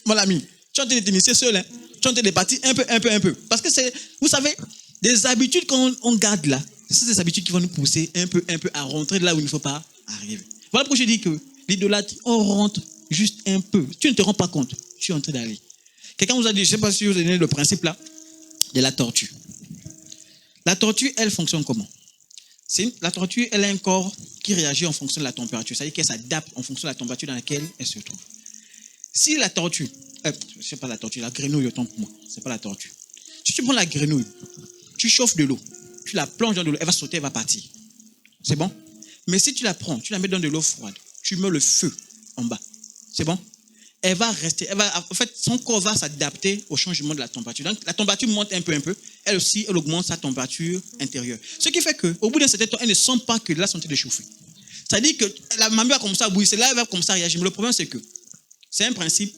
mon ami, tu es en train de t'initier seul. Hein? Tu es en train de partir un peu. Parce que c'est, vous savez, des habitudes qu'on garde là, c'est des habitudes qui vont nous pousser un peu à rentrer là où il ne faut pas arriver. Voilà pourquoi je dis que l'idolâtrie, on rentre juste un peu. Tu ne te rends pas compte. Tu es en train d'aller. Quelqu'un vous a dit, je ne sais pas si vous avez donné le principe là, de la tortue. La tortue, elle fonctionne comment? La tortue, elle a un corps qui réagit en fonction de la température. C'est-à-dire qu'elle s'adapte en fonction de la température dans laquelle elle se trouve. Si la tortue, je sais pas la tortue, la grenouille, autant pour moi, c'est pas la tortue. Si tu prends la grenouille, tu chauffes de l'eau, tu la plonges dans de l'eau, elle va sauter, elle va partir. C'est bon? Mais si tu la prends, tu la mets dans de l'eau froide, tu mets le feu en bas. C'est bon? Elle va rester, en fait, son corps va s'adapter au changement de la température. Donc, la température monte un peu. Elle aussi, elle augmente sa température intérieure. Ce qui fait qu'au bout d'un certain temps, elle ne sent pas que là, sont en train de chauffer. C'est-à-dire que la mamie va commencer à bouillir, c'est là elle va commencer à réagir. Mais le problème, c'est que c'est un principe.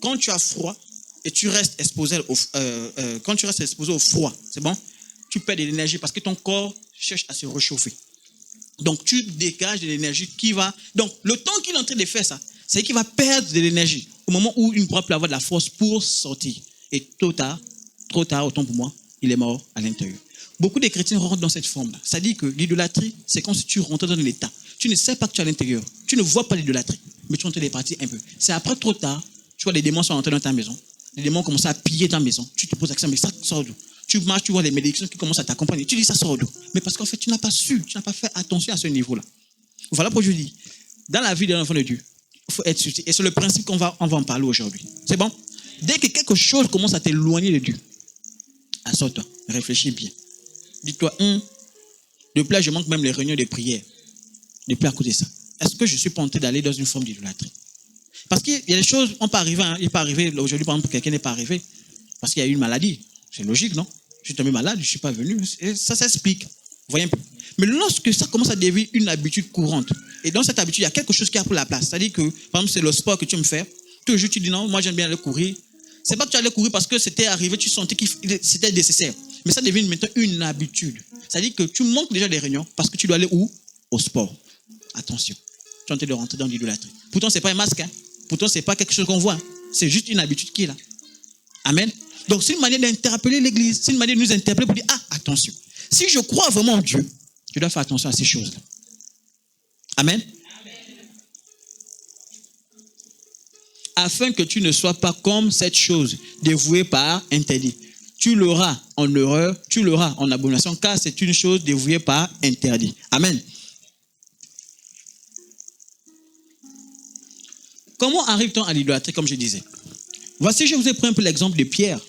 Quand tu as froid et tu restes exposé au froid, c'est bon? Tu perds de l'énergie parce que ton corps cherche à se réchauffer. Donc, tu dégages de l'énergie qui va... Donc, le temps qu'il est en train de faire ça, c'est qu'il va perdre de l'énergie au moment où il ne pourra plus avoir de la force pour sortir. Et trop tard, autant pour moi, il est mort à l'intérieur. Beaucoup de chrétiens rentrent dans cette forme-là. Ça dit que l'idolâtrie, c'est comme si tu rentres dans l'état. Tu ne sais pas que tu es à l'intérieur. Tu ne vois pas l'idolâtrie, mais tu es en train de partir un peu. C'est après trop tard, tu vois les démons sont rentrés dans ta maison. Les démons commencent à piller ta maison. Tu te poses la question, mais ça sort d'où? Tu marches, tu vois les malédictions qui commencent à t'accompagner. Tu dis, ça sort d'où? Mais parce qu'en fait, tu n'as pas su, tu n'as pas fait attention à ce niveau-là. Voilà pourquoi je dis, dans la vie d'un enfant de Dieu, il faut être subtil. Et c'est le principe qu'on va en parler aujourd'hui. C'est bon? Dès que quelque chose commence à t'éloigner de Dieu, assois-toi, réfléchis bien. Dis-toi, depuis là, je manque même les réunions de prière. Depuis à côté de ça. Est-ce que je suis pas en train d'aller dans une forme d'idolâtrie? Parce qu'il y a des choses, on peut arriver, il n'est pas arrivé. Aujourd'hui, par exemple, quelqu'un n'est pas arrivé parce qu'il y a eu une maladie. C'est logique, non? Je suis tombé malade, je ne suis pas venu. Et ça s'explique. Vous voyez un peu. Mais lorsque ça commence à devenir une habitude courante, et dans cette habitude, il y a quelque chose qui a pris la place. C'est-à-dire que, par exemple, c'est le sport que tu aimes faire. Toujours, tu dis non, moi j'aime bien aller courir. C'est pas que tu allais courir parce que c'était arrivé, tu sentais que c'était nécessaire. Mais ça devient maintenant une habitude. C'est-à-dire que tu manques déjà des réunions parce que tu dois aller où? Au sport. Attention. Tu es en train de rentrer dans l'idolâtrie. Pourtant, ce n'est pas un masque. Pourtant, ce n'est pas quelque chose qu'on voit. C'est juste une habitude qui est là. Amen. Donc, c'est une manière d'interpeller l'Église. C'est une manière de nous interpeller pour dire, attention. Si je crois vraiment en Dieu, je dois faire attention à ces choses-là. Amen. Afin que tu ne sois pas comme cette chose dévouée par interdit. Tu l'auras en horreur, tu l'auras en abomination, car c'est une chose dévouée par interdit. Amen. Comment arrive-t-on à l'idolâtrie, comme je disais? Voici, je vous ai pris un peu l'exemple de Pierre,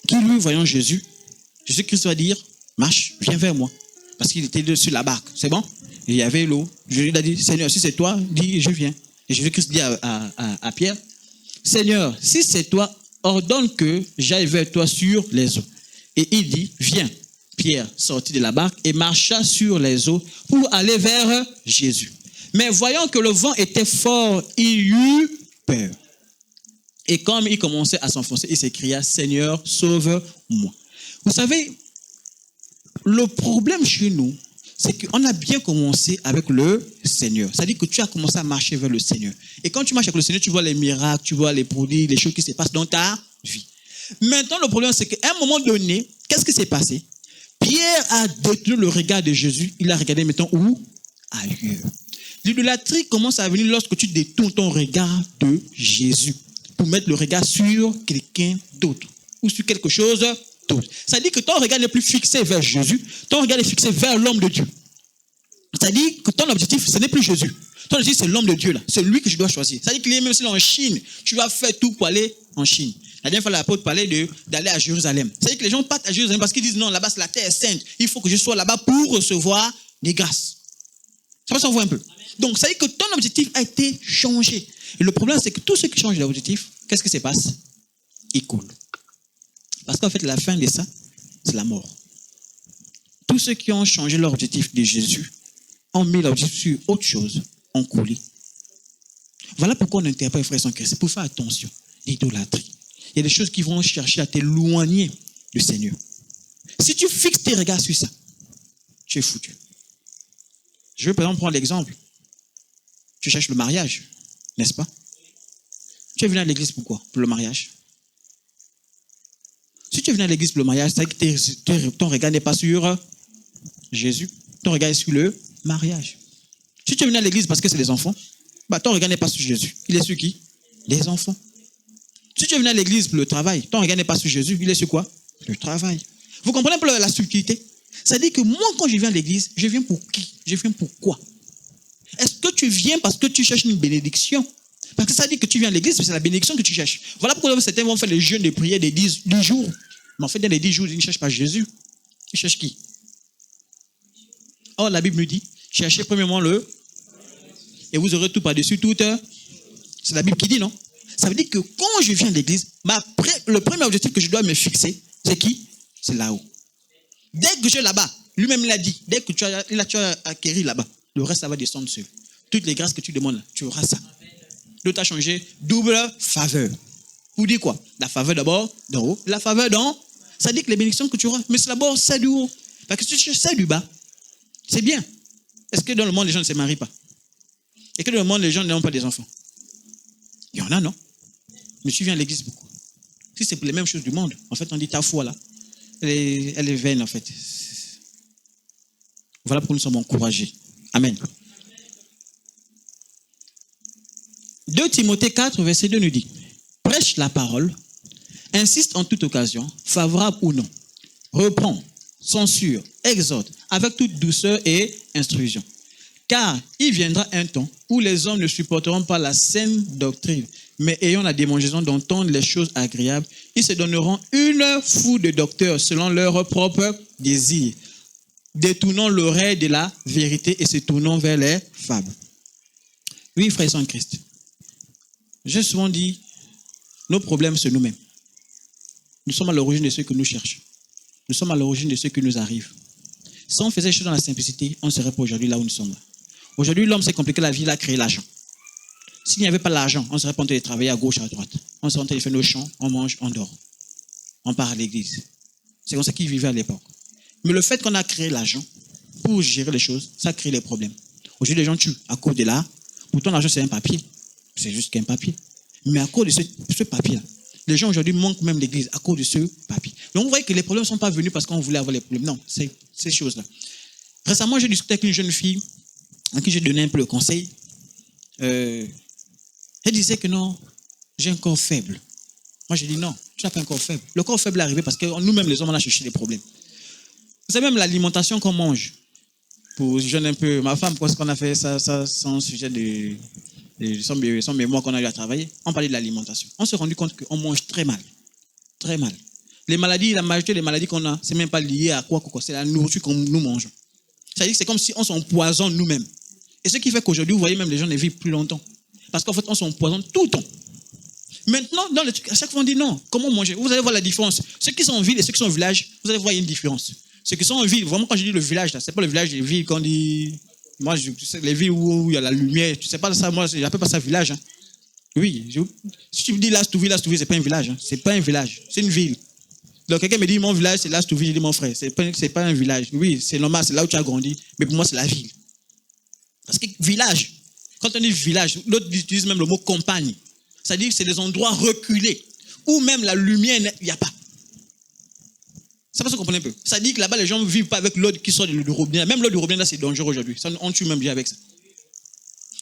qui lui, voyant Jésus-Christ va dire, marche, viens vers moi. Parce qu'il était sur la barque, c'est bon? Il y avait l'eau. Jésus a dit, Seigneur, si c'est toi, dis, je viens. Et Jésus-Christ dit à Pierre, Seigneur, si c'est toi, ordonne que j'aille vers toi sur les eaux. Et il dit, viens. Pierre sortit de la barque et marcha sur les eaux pour aller vers Jésus. Mais voyant que le vent était fort, il eut peur. Et comme il commençait à s'enfoncer, il s'écria, Seigneur, sauve-moi. Vous savez, le problème chez nous, c'est qu'on a bien commencé avec le Seigneur. C'est-à-dire que tu as commencé à marcher vers le Seigneur. Et quand tu marches avec le Seigneur, tu vois les miracles, tu vois les produits, les choses qui se passent dans ta vie. Maintenant, le problème, c'est qu'à un moment donné, qu'est-ce qui s'est passé? Pierre a détourné le regard de Jésus. Il a regardé maintenant où? Ailleurs. L'idolâtrie commence à venir lorsque tu détournes ton regard de Jésus pour mettre le regard sur quelqu'un d'autre ou sur quelque chose d'autre. Ça dit que ton regard n'est plus fixé vers Jésus, ton regard est fixé vers l'homme de Dieu. C'est-à-dire que ton objectif, ce n'est plus Jésus. Ton objectif, c'est l'homme de Dieu là. C'est lui que je dois choisir. C'est-à-dire qu'il est même si en Chine, tu vas faire tout pour aller en Chine. La dernière fois, l'apôtre parlait d'aller à Jérusalem. C'est-à-dire que les gens partent à Jérusalem parce qu'ils disent non, là-bas, la terre est sainte. Il faut que je sois là-bas pour recevoir des grâces. Ça va s'en voir un peu. Donc, ça veut dire que ton objectif a été changé. Et le problème, c'est que tous ceux qui changent d'objectif, qu'est-ce qui se passe? Ils coulent. Parce qu'en fait, la fin de ça, c'est la mort. Tous ceux qui ont changé leur objectif de Jésus ont mis l'objectif sur autre chose, ont coulé. Voilà pourquoi on interprète frères en Christ. C'est pour faire attention. L'idolâtrie. Il y a des choses qui vont chercher à t'éloigner du Seigneur. Si tu fixes tes regards sur ça, tu es foutu. Je vais par exemple prendre l'exemple. Tu cherches le mariage, n'est-ce pas? Tu es venu à l'église pourquoi? Pour le mariage. Si tu es venu à l'église pour le mariage, c'est que ton regard n'est pas sur Jésus. Ton regard est sur le mariage. Si tu es venu à l'église parce que c'est les enfants, ton regard n'est pas sur Jésus. Il est sur qui? Les enfants. Si tu es venu à l'église pour le travail, ton regard n'est pas sur Jésus. Il est sur quoi? Le travail. Vous comprenez un peu la subtilité? C'est-à-dire que moi, quand je viens à l'église, je viens pour qui? Je viens pour quoi? Est-ce que tu viens parce que tu cherches une bénédiction? Parce que ça dit que tu viens à l'église, mais c'est la bénédiction que tu cherches. Voilà pourquoi certains vont faire les jeûnes de prière des 10 jours. Mais en fait, dans les 10 jours, ils ne cherchent pas Jésus. Ils cherchent qui? Or, la Bible nous dit, cherchez premièrement le... Et vous aurez tout par-dessus tout. C'est la Bible qui dit, non? Ça veut dire que quand je viens à l'église, le premier objectif que je dois me fixer, c'est qui? C'est là-haut. Dès que je suis là-bas, lui-même l'a dit, dès que tu as acquéri là-bas, le reste, ça va descendre seul. Toutes les grâces que tu demandes, tu auras ça. L'autre a changé, double faveur. Vous dites quoi? La faveur d'abord d'en haut, la faveur d'en haut. Ça dit que les bénédictions que tu auras, mais c'est d'abord celle du haut. Parce que si tu cherches celle du bas, c'est bien. Est-ce que dans le monde, les gens ne se marient pas? Et que dans le monde, les gens n'ont pas des enfants? Il y en a, non? Mais tu viens à l'église beaucoup. Si c'est pour les mêmes choses du monde, en fait, on dit ta foi là. Elle est vaine, en fait. Voilà pourquoi nous sommes encouragés. Amen. 2 Timothée 4, verset 2 nous dit, prêche la parole, insiste en toute occasion, favorable ou non, reprend, censure, exhorte, avec toute douceur et instruction. Car il viendra un temps où les hommes ne supporteront pas la saine doctrine, mais ayant la démangeaison d'entendre les choses agréables, ils se donneront une foule de docteurs selon leur propre désir, détournant l'oreille de la vérité et se tournant vers les fables. Oui, frères en Christ, j'ai souvent dit, nos problèmes, c'est nous-mêmes. Nous sommes à l'origine de ce que nous cherchons. Nous sommes à l'origine de ce qui nous arrive. Si on faisait les choses dans la simplicité, on ne serait pas aujourd'hui là où nous sommes. Aujourd'hui, l'homme s'est compliqué la vie, il a créé l'argent. S'il n'y avait pas l'argent, on ne serait pas en train de travailler à gauche, à droite. On serait en train de faire nos champs, on mange, on dort. On part à l'église. C'est comme ça qu'ils vivaient à l'époque. Mais le fait qu'on a créé l'argent pour gérer les choses, ça crée les problèmes. Aujourd'hui, les gens tuent à cause de l'art. Pourtant, l'argent, c'est un papier. C'est juste qu'un papier. Mais à cause de ce papier-là, les gens aujourd'hui manquent même l'église à cause de ce papier. Donc, vous voyez que les problèmes ne sont pas venus parce qu'on voulait avoir les problèmes. Non, c'est ces choses-là. Récemment, j'ai discuté avec une jeune fille à qui j'ai donné un peu le conseil. Elle disait que non, j'ai un corps faible. Moi, j'ai dit non, tu n'as pas un corps faible. Le corps faible est arrivé parce que nous-mêmes, les hommes, on a cherché des problèmes. Vous savez, même l'alimentation qu'on mange, pour jeûner un peu ma femme, parce qu'on a fait ça sans sujet de son mémoire qu'on a eu à travailler, on parlait de l'alimentation. On s'est rendu compte qu'on mange très mal. Très mal. Les maladies, la majorité des maladies qu'on a, c'est même pas lié à quoi, c'est la nourriture que nous mangeons. C'est-à-dire que c'est comme si on s'empoisonne nous-mêmes. Et ce qui fait qu'aujourd'hui, vous voyez, même les gens ne vivent plus longtemps. Parce qu'en fait, on s'empoisonne tout le temps. Maintenant, dans les trucs, à chaque fois, on dit non, comment manger? Vous allez voir la différence. Ceux qui sont en ville et ceux qui sont au village, vous allez voir, il y a une différence. Ceux qui sont en ville, vraiment, quand je dis le village, ce n'est pas le village des villes qu'on dit. Moi, tu sais, les villes où il y a la lumière, tu sais pas ça, moi, je n'appelle pas ça village. Hein. Oui, si tu me dis Lastouville, ce n'est pas un village. Hein. Ce n'est pas un village, c'est une ville. Donc, quelqu'un me dit mon village, c'est Lastouville, je dis mon frère, ce n'est pas un village. Oui, c'est normal, c'est là où tu as grandi, mais pour moi, c'est la ville. Parce que village, quand on dit village, l'autre utilise même le mot campagne. C'est-à-dire que c'est des endroits reculés, où même la lumière, il n'y a pas. Ça va se comprendre un peu. Ça dit que là-bas, les gens ne vivent pas avec l'eau qui sort du robinet. Même l'eau du robinet, là, c'est dangereux aujourd'hui. On tue même bien avec ça.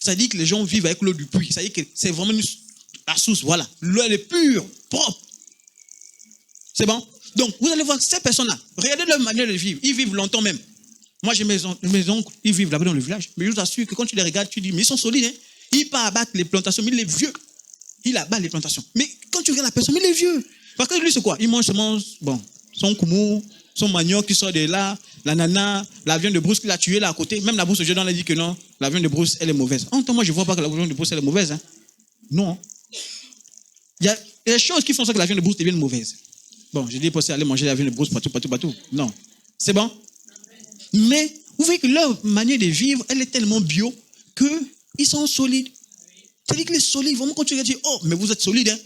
Ça dit que les gens vivent avec l'eau du puits. Ça dit que c'est vraiment la source. Voilà. L'eau, elle est pure, propre. C'est bon? Donc, vous allez voir ces personnes-là. Regardez leur manière de vivre. Ils vivent longtemps même. Moi, j'ai mes oncles, ils vivent là-bas dans le village. Mais je vous assure que quand tu les regardes, tu dis, mais ils sont solides. Hein? Ils partent abattre les plantations, mais il est vieux. Il abat les plantations. Mais quand tu regardes la personne, il est vieux. Parce que lui, c'est quoi? Il mange seulement, son koumou, son manioc qui sort de là, l'ananas, la viande de brousse qu'il a tué là à côté. Même la brousse, aujourd'hui, on a dit que non, la viande de brousse, elle est mauvaise. En temps, moi, je ne vois pas que la viande de brousse, elle est mauvaise. Hein. Non. Il y a des choses qui font ça que la viande de brousse devienne mauvaise. Bon, je dis pas c'est aller manger la viande de brousse partout. Non. C'est bon? Mais vous voyez que leur manière de vivre, elle est tellement bio qu'ils sont solides. C'est-à-dire que les solides, vraiment, quand tu regardes, tu dis, oh, mais vous êtes solides, hein.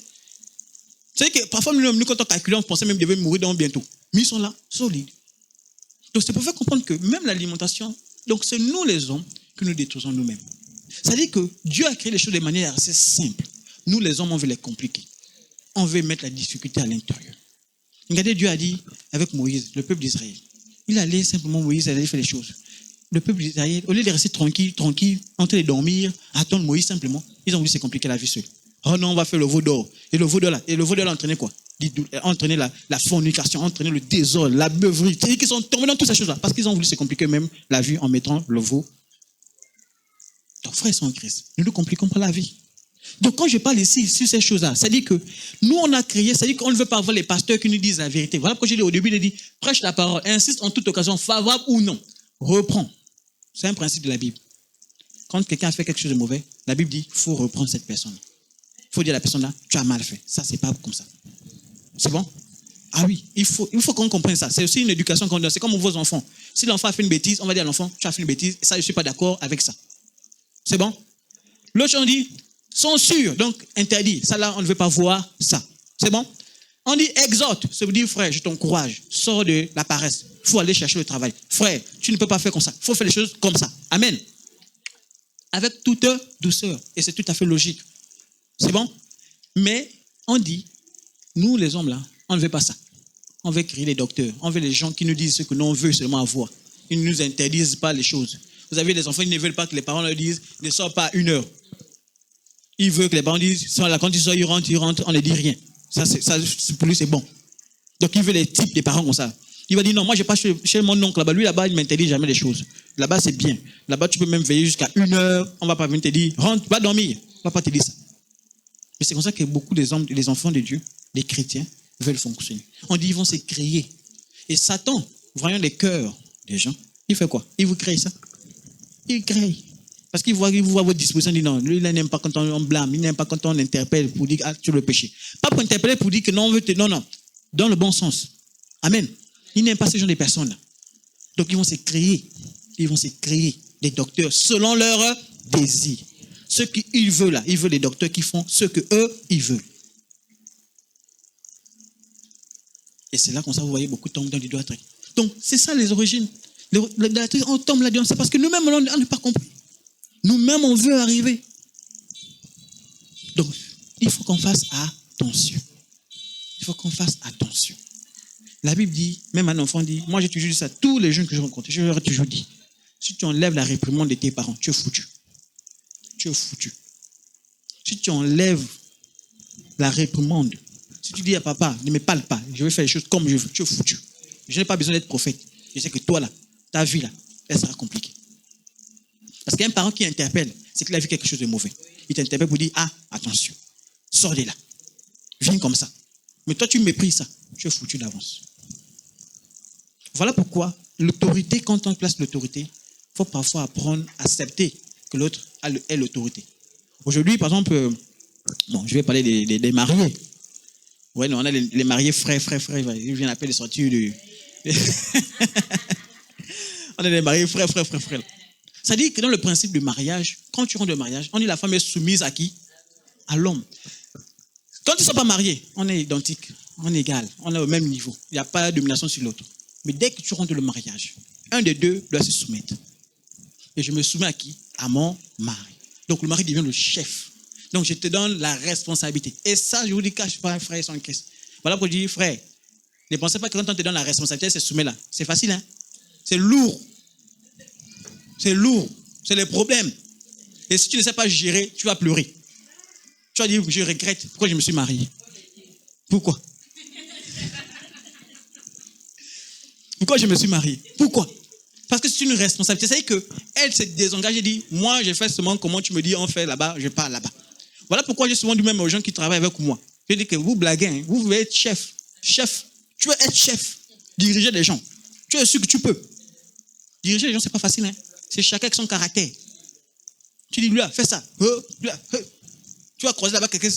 C'est que parfois, nous, quand on calcule, on pensait même qu'ils devaient mourir dans bientôt. Mais ils sont là, solides. Donc, c'est pour faire comprendre que même l'alimentation, donc c'est nous les hommes que nous détruisons nous-mêmes. C'est-à-dire que Dieu a créé les choses de manière assez simple. Nous, les hommes, on veut les compliquer. On veut mettre la difficulté à l'intérieur. Regardez, Dieu a dit avec Moïse, le peuple d'Israël. Il allait simplement, Moïse allait faire les choses. Le peuple d'Israël, au lieu de rester tranquille, en train de dormir, attendre Moïse simplement, ils ont voulu se compliquer la vie seule. Oh non, on va faire le veau d'or. Et le veau d'or là, entraînait quoi? Entraîner la fornication, entraîner le désordre, la beuverie. C'est-à-dire qu'ils sont tombés dans toutes ces choses-là. Parce qu'ils ont voulu se compliquer même la vie en mettant le veau. Donc, frères en Christ, nous nous compliquons pas la vie. Donc, quand je parle ici sur ces choses-là, c'est-à-dire que nous, on a créé, c'est-à-dire qu'on ne veut pas avoir les pasteurs qui nous disent la vérité. Voilà pourquoi j'ai dit au début, il a dit, prêche la parole, insiste en toute occasion, favorable ou non. Reprends. C'est un principe de la Bible. Quand quelqu'un a fait quelque chose de mauvais, la Bible dit, il faut reprendre cette personne. Il faut dire à la personne là, tu as mal fait. Ça, c'est pas comme ça. C'est bon? Ah oui, il faut qu'on comprenne ça. C'est aussi une éducation qu'on donne. C'est comme vos enfants. Si l'enfant a fait une bêtise, on va dire à l'enfant, tu as fait une bêtise. Et ça, je ne suis pas d'accord avec ça. C'est bon? L'autre, on dit, sont sûrs, donc interdit. Ça là, on ne veut pas voir ça. C'est bon? On dit exhorte. Ça veut dire, frère, je t'encourage. Sors de la paresse. Il faut aller chercher le travail. Frère, tu ne peux pas faire comme ça. Il faut faire les choses comme ça. Amen. Avec toute douceur. Et c'est tout à fait logique. C'est bon? Mais on dit, nous les hommes là, on ne veut pas ça. On veut créer les docteurs. On veut les gens qui nous disent ce que nous on veut seulement avoir. Ils ne nous interdisent pas les choses. Vous avez des enfants, ils ne veulent pas que les parents leur disent, ne sors pas à 1 heure. Ils veulent que les parents disent, quand ils sortent, ils rentrent, on ne dit rien. Ça, pour lui, c'est bon. Donc, il veut les types des parents comme ça. Il va dire, non, moi, je ne vais pas chez mon oncle là-bas. Lui, là-bas, il ne m'interdit jamais les choses. Là-bas, c'est bien. Là-bas, tu peux même veiller jusqu'à 1 heure. On ne va pas venir te dire, rentre, va dormir. On ne va pas te dire ça. Et c'est comme ça que beaucoup des hommes, les enfants de Dieu, les chrétiens, veulent fonctionner. On dit ils vont se créer. Et Satan, voyant les cœurs des gens, il fait quoi? Il vous crée ça. Il crée. Parce qu'il voit votre disposition, il dit non, lui, il n'aime pas quand on blâme, il n'aime pas quand on interpelle pour dire ah, tu le péché. Pas pour interpeller, pour dire que non, on veut te. Non, non. Dans le bon sens. Amen. Il n'aime pas ce genre de personnes-là. Donc ils vont se créer. Ils vont se créer des docteurs selon leur désir. Ce qu'ils veulent là, ils veulent des docteurs qui font ce que eux ils veulent. Et c'est là qu'on vous voyez beaucoup tomber dans l'idolâtrie. Donc c'est ça les origines. L'idolâtrie, on tombe là-dedans, c'est parce que nous-mêmes on n'a pas compris. Nous-mêmes on veut arriver. Donc il faut qu'on fasse attention. Il faut qu'on fasse attention. La Bible dit, même un enfant dit, moi j'ai toujours dit ça, tous les jeunes que je rencontre, je leur ai toujours dit, si tu enlèves la réprimande de tes parents, tu es foutu. Tu es foutu. Si tu enlèves la réprimande, si tu dis à papa, ne me parle pas, je vais faire les choses comme je veux, tu es foutu. Je n'ai pas besoin d'être prophète. Je sais que toi là, ta vie là, elle sera compliquée. Parce qu'un parent qui interpelle, c'est qu'il a vu quelque chose de mauvais. Il t'interpelle pour dire, ah, attention, sors de là. Viens comme ça. Mais toi tu méprises ça, tu es foutu d'avance. Voilà pourquoi l'autorité, quand on place l'autorité, il faut parfois apprendre à accepter que l'autre ait l'autorité. Aujourd'hui, par exemple, bon, je vais parler des mariés. Ouais, non, on a les mariés frères. Ils viennent appeler les sorties de... On a les mariés frères. Ça dit que dans le principe du mariage, quand tu rentres de mariage, on dit la femme est soumise à qui? À l'homme. Quand ils ne sont pas mariés, on est identique, on est égal, on est au même niveau. Il n'y a pas de domination sur l'autre. Mais dès que tu rentres dans le mariage, un des deux doit se soumettre. Et je me soumets à qui? À mon mari. Donc le mari devient le chef. Donc je te donne la responsabilité. Et ça, je vous dis, cache pas, frère, sans caisse. Voilà pourquoi je dis, frère, ne pensez pas que quand on te donne la responsabilité, c'est soumettre là. C'est facile, hein? C'est lourd. C'est lourd. C'est les problèmes. Et si tu ne sais pas gérer, tu vas pleurer. Tu vas dire, je regrette. Pourquoi je me suis marié? Pourquoi? Pourquoi je me suis marié? Pourquoi? Parce que c'est une responsabilité. C'est-à-dire qu'elle s'est désengagée et dit, moi, je fais seulement comment tu me dis, on fait là-bas, je pars là-bas. Voilà pourquoi j'ai souvent dit même aux gens qui travaillent avec moi. Je dis que vous blaguez, hein, vous pouvez être chef. Chef. Tu veux être chef. Diriger des gens. Tu es sûr que tu peux. Diriger les gens, c'est pas facile. Hein. C'est chacun avec son caractère. Tu dis, lui, là, fais ça. Tu vas croiser là-bas quelqu'un.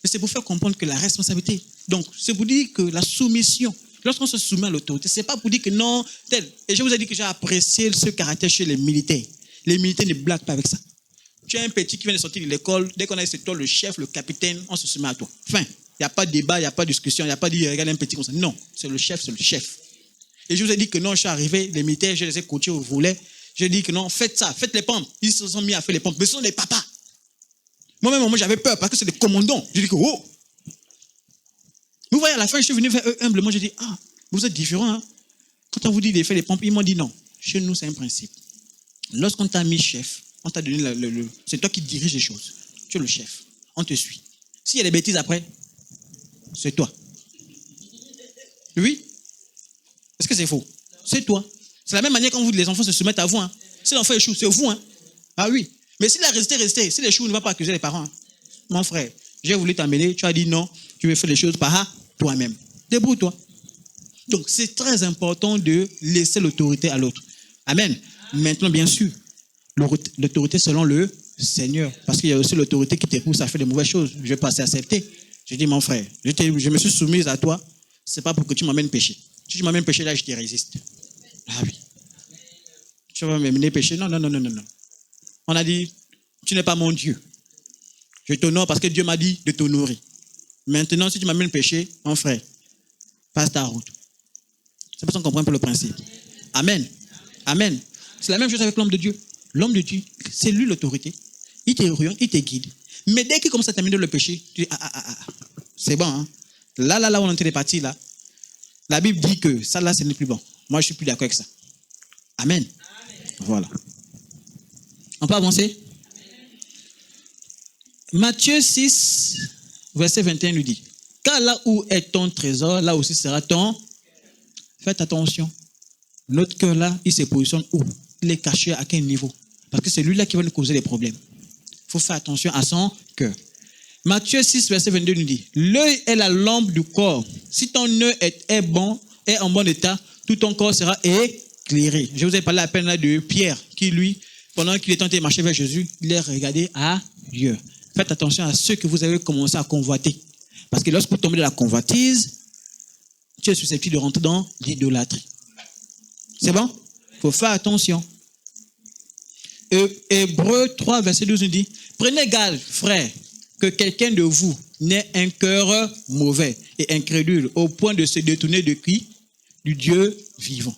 Mais c'est pour faire comprendre que la responsabilité. Donc, c'est pour dire que la soumission, lorsqu'on se soumet à l'autorité, c'est pas pour dire que non, tel. Et je vous ai dit que j'ai apprécié ce caractère chez les militaires. Les militaires ne blaguent pas avec ça. Tu as un petit qui vient de sortir de l'école, dès qu'on a c'est toi le chef, le capitaine, on se soumet à toi. Fin. Il n'y a pas de débat, il n'y a pas de discussion, il n'y a pas de dire, regarde un petit comme ça. Non, c'est le chef, c'est le chef. Et je vous ai dit que non, je suis arrivé, les militaires, je les ai coachés au volet. Je dis que non, faites ça, faites les pompes. Ils se sont mis à faire les pompes. Mais ce sont des papas. Moi-même, moi, j'avais peur parce que c'est des commandants. Je dis que, oh. Vous voyez, à la fin, je suis venu vers eux humblement. Je dis, ah, vous êtes différents. Hein? Quand on vous dit de faire les pompes, ils m'ont dit non. Chez nous, c'est un principe. Lorsqu'on t'a mis chef, on t'a donné c'est toi qui diriges les choses. Tu es le chef. On te suit. S'il y a des bêtises après, c'est toi. Oui? Est-ce que c'est faux? C'est toi. C'est la même manière quand les enfants se soumettent à vous. Hein. Si l'enfant échoue, c'est vous. Hein. Ah oui. Mais s'il a resté. Si l'échoue, ne va pas accuser les parents. Hein. Mon frère, j'ai voulu t'amener, tu as dit non, tu veux faire les choses par toi-même. Débrouille-toi. Donc, c'est très important de laisser l'autorité à l'autre. Amen. Maintenant, bien sûr, l'autorité selon le Seigneur. Parce qu'il y a aussi l'autorité qui te pousse à faire des mauvaises choses. Je vais passer à accepter. Je dis, mon frère, je me suis soumise à toi. Ce n'est pas pour que tu m'amènes péché. Si tu m'amènes péché, là, je te résiste. Ah oui. Tu vas m'amener péché? Non. On a dit, tu n'es pas mon Dieu. Je t'honore parce que Dieu m'a dit de t'honorer. Maintenant, si tu m'amènes péché, mon frère, passe ta route. C'est pour ça qu'on comprend un peu le principe. Amen. Amen. C'est la même chose avec l'homme de Dieu. L'homme de Dieu, c'est lui l'autorité. Il t'oriente, il te guide. Mais dès qu'il commence à terminer le péché, tu dis, c'est bon. Hein? Là, on est parti là. La Bible dit que ça là, ce n'est plus bon. Moi, je suis plus d'accord avec ça. Amen. Voilà. On peut avancer? Matthieu 6, verset 21 lui dit, car là où est ton trésor, là aussi sera ton... Faites attention. Notre cœur là, il se positionne où? Il est caché à quel niveau? Parce que c'est lui là qui va nous causer des problèmes. Il faut faire attention à son cœur. Matthieu 6, verset 22 nous dit, l'œil est la lampe du corps. Si ton œil est en bon état, tout ton corps sera éclairé. Je vous ai parlé à peine là de Pierre, qui lui, pendant qu'il est tenté de marcher vers Jésus, il est regardé à Dieu. Faites attention à ceux que vous avez commencé à convoiter. Parce que lorsque vous tombez dans la convoitise, tu es susceptible de rentrer dans l'idolâtrie. C'est bon? Il faut faire attention. Hébreux 3, verset 12 nous dit, prenez garde, frère, que quelqu'un de vous n'ait un cœur mauvais et incrédule au point de se détourner de qui? Du Dieu vivant.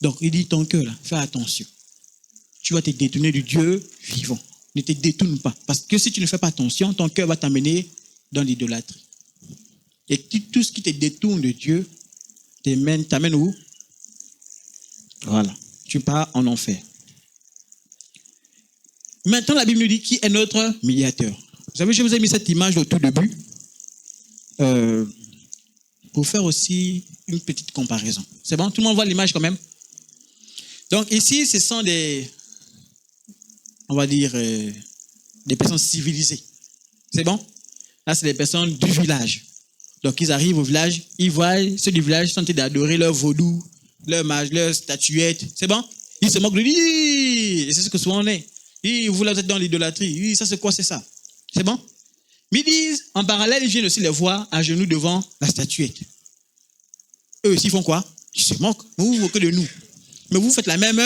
Donc, il dit ton cœur, là, fais attention. Tu vas te détourner du Dieu vivant. Ne te détourne pas. Parce que si tu ne fais pas attention, ton cœur va t'amener dans l'idolâtrie. Et tout ce qui te détourne de Dieu t'amène où? Voilà. Tu pars en enfer. Maintenant, la Bible nous dit qui est notre médiateur. Vous savez, je vous ai mis cette image au tout début pour faire aussi une petite comparaison. C'est bon? Tout le monde voit l'image quand même? Donc ici, ce sont on va dire, des personnes civilisées. C'est bon? Là, c'est des personnes du village. Donc ils arrivent au village, ils voient ceux du village sont en train d'adorer leur vaudou, leur mage, leur statuette. C'est bon? Ils se moquent de lui. Et c'est ce que souvent on est. Vous là, vous êtes dans l'idolâtrie. Oui, ça c'est quoi, c'est ça? C'est bon? Mais ils disent, en parallèle, ils viennent aussi les voir à genoux devant la statuette. Eux aussi font quoi? Ils se moquent. Vous vous moquez de nous. Mais vous faites la même.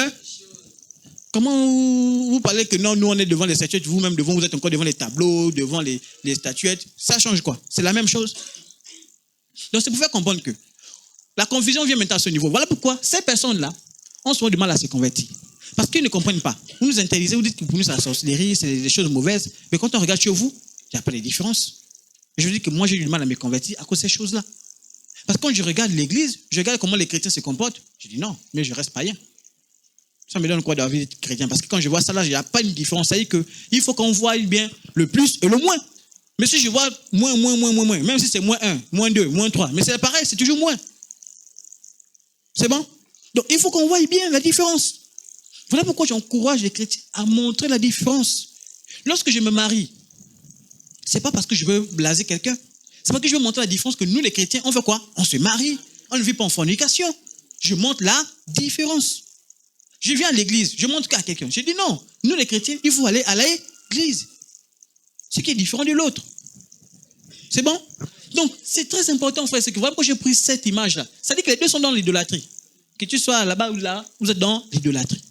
Comment vous parlez que non, nous on est devant les statuettes, vous-même devant, vous êtes encore devant les tableaux, devant les statuettes. Ça change quoi? C'est la même chose. Donc c'est pour faire comprendre que la confusion vient maintenant à ce niveau. Voilà pourquoi ces personnes-là ont souvent du mal à se convertir. Parce qu'ils ne comprennent pas. Vous nous interdisez, vous dites que pour nous c'est la sorcellerie, c'est des choses mauvaises. Mais quand on regarde chez vous, il n'y a pas de différence. Et je vous dis que moi j'ai eu du mal à me convertir à cause de ces choses-là. Parce que quand je regarde l'église, je regarde comment les chrétiens se comportent, je dis non, mais je reste païen. Ça me donne quoi d'avoir d'être chrétien? Parce que quand je vois ça là, il n'y a pas une différence. Ça veut dire qu'il faut qu'on voie bien le plus et le moins. Mais si je vois moins, même si c'est moins 1, moins 2, moins 3, mais c'est pareil, c'est toujours moins. C'est bon? Donc il faut qu'on voie bien la différence. Voilà pourquoi j'encourage les chrétiens à montrer la différence. Lorsque je me marie, c'est pas parce que je veux blaser quelqu'un. C'est parce que je veux montrer la différence que nous les chrétiens, on fait quoi? On se marie. On ne vit pas en fornication. Je montre la différence. Je viens à l'église, je montre à quelqu'un. Je dis non, nous les chrétiens, il faut aller à l'église. Ce qui est différent de l'autre. C'est bon? Donc, c'est très important, frère. C'est que vraiment, quand j'ai pris cette image-là, ça dit que les deux sont dans l'idolâtrie. Que tu sois là-bas ou là, vous êtes dans l'idolâtrie.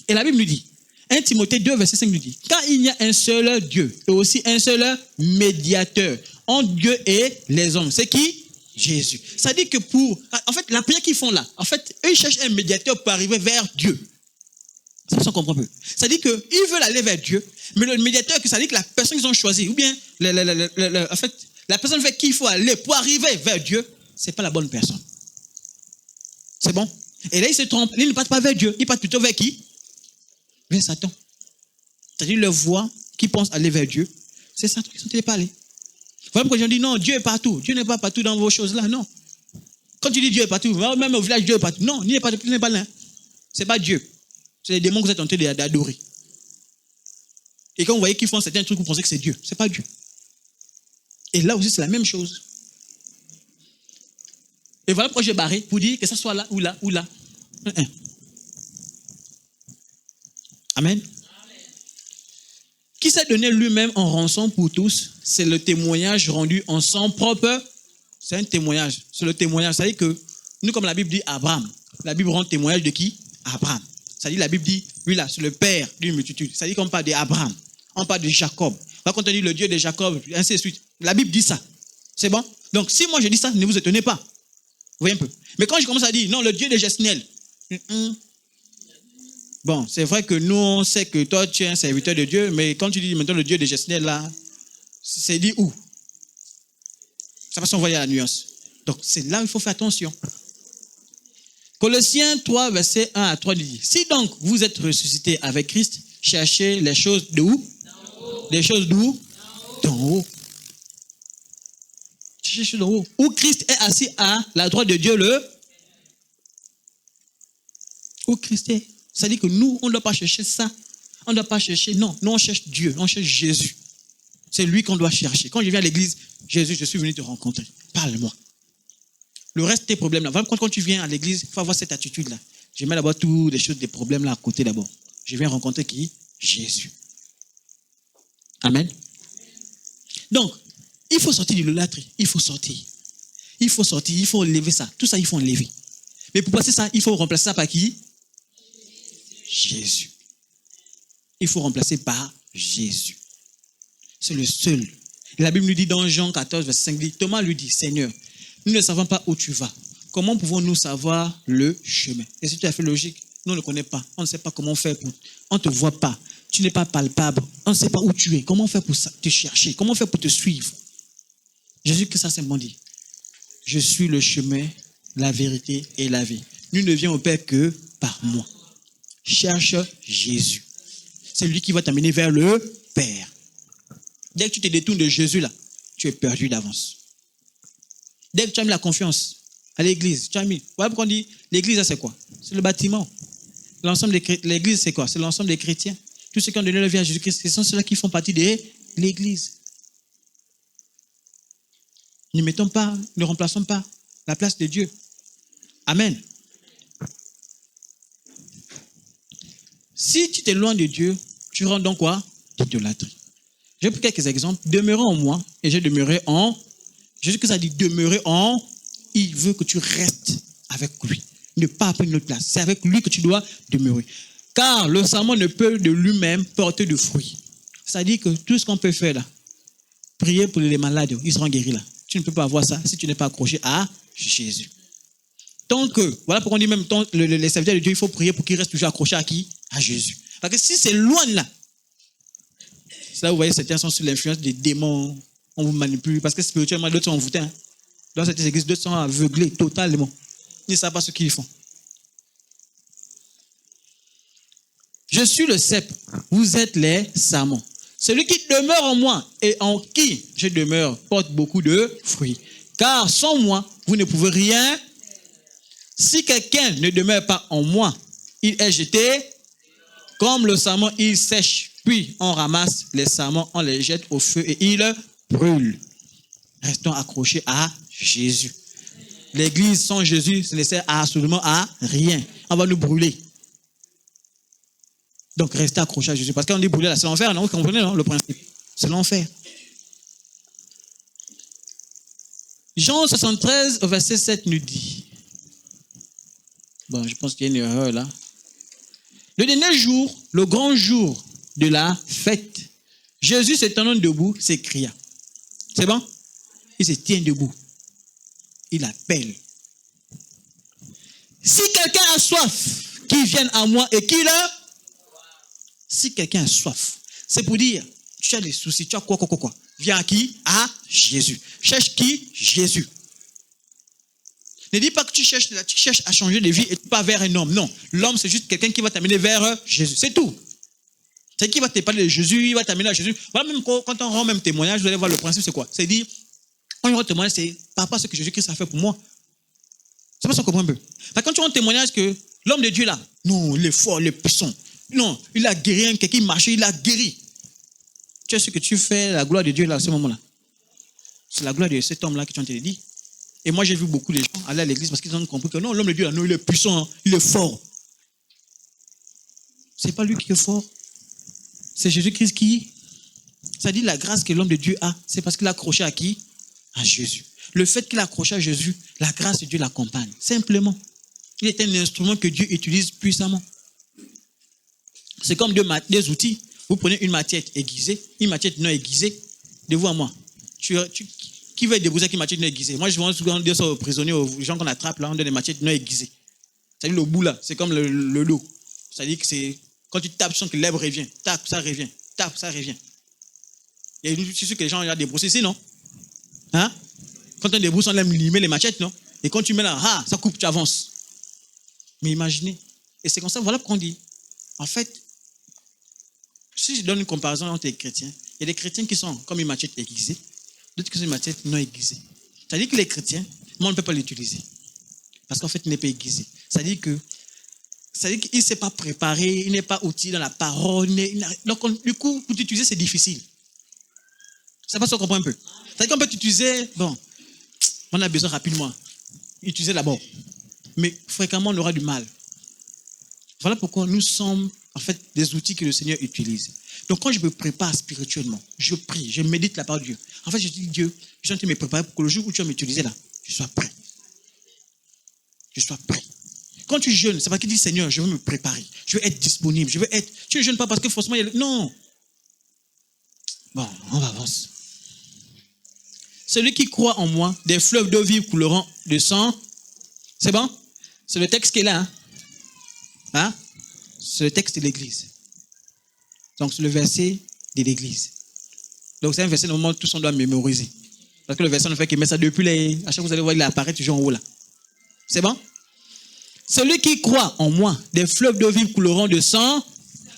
Et la Bible nous dit, 1 Timothée 2, verset 5 nous dit, car il y a un seul Dieu et aussi un seul médiateur entre Dieu et les hommes. C'est qui? Jésus. Ça dit que en fait, la prière qu'ils font là, en fait, eux, ils cherchent un médiateur pour arriver vers Dieu. Ça, on comprend peu. Ça dit qu'ils veulent aller vers Dieu, mais le médiateur, ça dit que la personne qu'ils ont choisie, ou bien, en fait, la personne vers qui il faut aller pour arriver vers Dieu, c'est pas la bonne personne. C'est bon? Et là, ils se trompent. Ils ne partent pas vers Dieu. Ils partent plutôt vers qui? Vers Satan. C'est-à-dire, leur voix qui pense aller vers Dieu, c'est Satan qui sont allés parler. Voilà pourquoi les gens disent non, Dieu est partout. Dieu n'est pas partout dans vos choses-là, non. Quand tu dis Dieu est partout, même au village, Dieu est partout. Non, il n'est pas là. Ce n'est pas Dieu. C'est les démons que vous êtes en train d'adorer. Et quand vous voyez qu'ils font certains trucs, vous pensez que c'est Dieu. Ce n'est pas Dieu. Et là aussi, c'est la même chose. Et voilà pourquoi j'ai barré, pour dire que ça soit là ou là ou là. Amen. Qui s'est donné lui-même en rançon pour tous, c'est le témoignage rendu en son propre. C'est un témoignage. C'est le témoignage. C'est-à-dire que nous, comme la Bible dit Abraham, la Bible rend témoignage de qui? Abraham. C'est-à-dire la Bible dit, lui là, c'est le père d'une multitude. C'est-à-dire qu'on parle d'Abraham, on parle de Jacob. Quand on dit le Dieu de Jacob, ainsi de suite. La Bible dit ça. C'est bon? Donc si moi je dis ça, ne vous étonnez pas. Vous voyez un peu. Mais quand je commence à dire, non, le Dieu de Jesniel. Bon, c'est vrai que nous, on sait que toi, tu es un serviteur de Dieu, mais quand tu dis maintenant le Dieu de Jesniel, là, c'est dit où? Ça va s'envoyer à la nuance. Donc, c'est là où il faut faire attention. Colossiens 3, verset 1 à 3 dit, si donc vous êtes ressuscités avec Christ, cherchez les choses de où? Les choses d'où? D'en haut. Cherchez d'en haut. Où Christ est assis à la droite de Dieu, où Christ est. Ça dit que nous, on ne doit pas chercher ça On ne doit pas chercher. Non, nous on cherche Dieu, on cherche Jésus. C'est lui qu'on doit chercher. Quand je viens à l'église, Jésus, je suis venu te rencontrer. Parle-moi. Le reste des problèmes là. Quand tu viens à l'église, il faut avoir cette attitude-là. Je mets d'abord tous les choses, des problèmes là à côté d'abord. Je viens rencontrer qui? Jésus. Amen. Donc, il faut sortir de l'idolâtrie. Il faut sortir. Il faut sortir, il faut enlever ça. Tout ça, il faut enlever. Mais pour passer ça, il faut remplacer ça par qui? Jésus. Il faut remplacer par Jésus. C'est le seul. La Bible nous dit dans Jean 14, verset 5, Thomas lui dit, Seigneur, nous ne savons pas où tu vas. Comment pouvons-nous savoir le chemin? Et c'est tout à fait logique. Nous, on ne connaît pas. On ne sait pas comment faire pour... On ne te voit pas. Tu n'es pas palpable. On ne sait pas où tu es. Comment faire pour te chercher? Comment faire pour te suivre? Jésus-Christ a simplement dit, je suis le chemin, la vérité et la vie. Nul ne vient au Père que par moi. Cherche Jésus. C'est lui qui va t'amener vers le Père. Dès que tu te détournes de Jésus, là, tu es perdu d'avance. Dès que tu as mis la confiance à l'église, tu as mis... Voilà pourquoi on dit, l'église, c'est quoi? C'est le bâtiment. L'église, c'est quoi? C'est l'ensemble des chrétiens. Tous ceux qui ont donné leur vie à Jésus-Christ, ce sont ceux-là qui font partie de l'église. Ne remplaçons pas la place de Dieu. Amen. Si tu t'es loin de Dieu, tu rentres dans quoi? L'idolâtrie. Je vais prendre quelques exemples. Demeurez en moi et je demeurerai en... Jésus-Christ a dit demeurer en... Il veut que tu restes avec lui. Ne pas prendre une autre place. C'est avec lui que tu dois demeurer. Car le serment ne peut de lui-même porter de fruits. C'est-à-dire que tout ce qu'on peut faire là, prier pour les malades, ils seront guéris là. Tu ne peux pas avoir ça si tu n'es pas accroché à Jésus. Tant que, voilà pourquoi on dit même, les serviteurs de Dieu, il faut prier pour qu'ils restent toujours accrochés à qui? À Jésus. Parce que si c'est loin de là, c'est là où vous voyez certains sont sous l'influence des démons, on vous manipule, parce que spirituellement, d'autres sont envoûtés. Hein. Dans cette église, d'autres sont aveuglés totalement. Ils ne savent pas ce qu'ils font. Je suis le cep, vous êtes les sarments. Celui qui demeure en moi et en qui je demeure porte beaucoup de fruits. Car sans moi, vous ne pouvez rien. Si quelqu'un ne demeure pas en moi, il est jeté comme le sarment, il sèche. Puis on ramasse les sarments, on les jette au feu et il brûle. Restons accrochés à Jésus. L'église sans Jésus, ça ne sert absolument à rien. On va nous brûler. Donc, restez accrochés à Jésus. Parce qu'on dit brûler là, c'est l'enfer, non? Vous comprenez, non, le principe? C'est l'enfer. Jean 73, verset 7 nous dit. Bon, je pense qu'il y a une erreur là. Le dernier jour, le grand jour de la fête, Jésus se tenant debout, s'écria. C'est bon? Il se tient debout. Il appelle. Si quelqu'un a soif, qu'il vienne à moi et qu'il a... Si quelqu'un a soif, c'est pour dire, tu as des soucis, tu as quoi. Viens à qui? À Jésus. Cherche qui? Jésus. Ne dis pas que tu cherches à changer de vie et pas vers un homme. Non, l'homme c'est juste quelqu'un qui va t'amener vers Jésus. C'est tout. C'est qui va te parler de Jésus, il va t'amener à Jésus. Voilà, même quand on rend même témoignage, vous allez voir le principe c'est quoi? C'est dire, quand on rend témoignage, c'est par rapport à ce que Jésus-Christ a fait pour moi. C'est pas ça qu'on comprend un peu. Quand tu rends témoignage que l'homme de Dieu là, non, il est fort, il est puissant. Non, il a guéri quelqu'un qui marchait, il a guéri. Tu sais ce que tu fais, la gloire de Dieu là, à ce moment-là. C'est la gloire de cet homme-là que tu as dit. Et moi, j'ai vu beaucoup de gens aller à l'église parce qu'ils ont compris que non, l'homme de Dieu là, non, il est puissant, il est fort. C'est pas lui qui est fort. C'est Jésus-Christ qui. Ça dit la grâce que l'homme de Dieu a, c'est parce qu'il a accroché à qui? À Jésus. Le fait qu'il a accroché à Jésus, la grâce de Dieu l'accompagne. Simplement. Il est un instrument que Dieu utilise puissamment. C'est comme deux outils. Vous prenez une matière aiguisée, une matière non aiguisée. De vous à moi. Qui veut débouser avec une matière non aiguisée? Moi, je vois souvent dire ça aux prisonniers, aux gens qu'on attrape, là, on donne des matières non aiguisées. C'est-à-dire le bout là, c'est comme le dos. C'est-à-dire que c'est quand tu tapes, tu sens que l'herbe revient. Tape, ça revient. Tape, ça revient. Et je suis sûr que les gens ont débroussé ici, non? Hein? Quand on débrousse, on aime limer les machettes, non? Et quand tu mets là, ça coupe, tu avances. Mais imaginez. Et c'est comme ça, voilà pourquoi on dit. En fait, si je donne une comparaison entre les chrétiens, il y a des chrétiens qui sont comme une machette aiguisée, d'autres qui sont une machette non aiguisée. C'est-à-dire que les chrétiens, moi, on ne peut pas l'utiliser. Parce qu'en fait, il n'est pas aiguisé. C'est-à-dire que C'est-à-dire qu'il ne s'est pas préparé, il n'est pas outillé dans la parole. Donc, du coup, pour t'utiliser, c'est difficile. Ça va se comprendre un peu. C'est-à-dire qu'on peut t'utiliser, bon, on a besoin rapidement. Utiliser d'abord. Mais fréquemment, on aura du mal. Voilà pourquoi nous sommes, en fait, des outils que le Seigneur utilise. Donc, quand je me prépare spirituellement, je prie, je médite la parole de Dieu. En fait, je dis, Dieu, je suis en train de me préparer pour que le jour où tu vas m'utiliser là, je sois prêt. Je sois prêt. Quand tu jeûnes, c'est parce qu'il dit, Seigneur, je veux me préparer. Je veux être disponible. Je veux être... Tu ne jeûnes pas parce que forcément, il y a... Non. Bon, on va avancer. Celui qui croit en moi, des fleuves d'eau vive couleront de sang. C'est bon? C'est le texte qui est là. Hein? C'est le texte de l'Église. Donc, c'est le verset de l'Église. Donc, c'est un verset, normalement, tous on doit mémoriser. Parce que le verset, on fait qu'il met ça depuis les... À chaque fois que vous allez voir, il apparaît toujours en haut là. C'est bon? Celui qui croit en moi, des fleuves d'eau vive couleront de sang,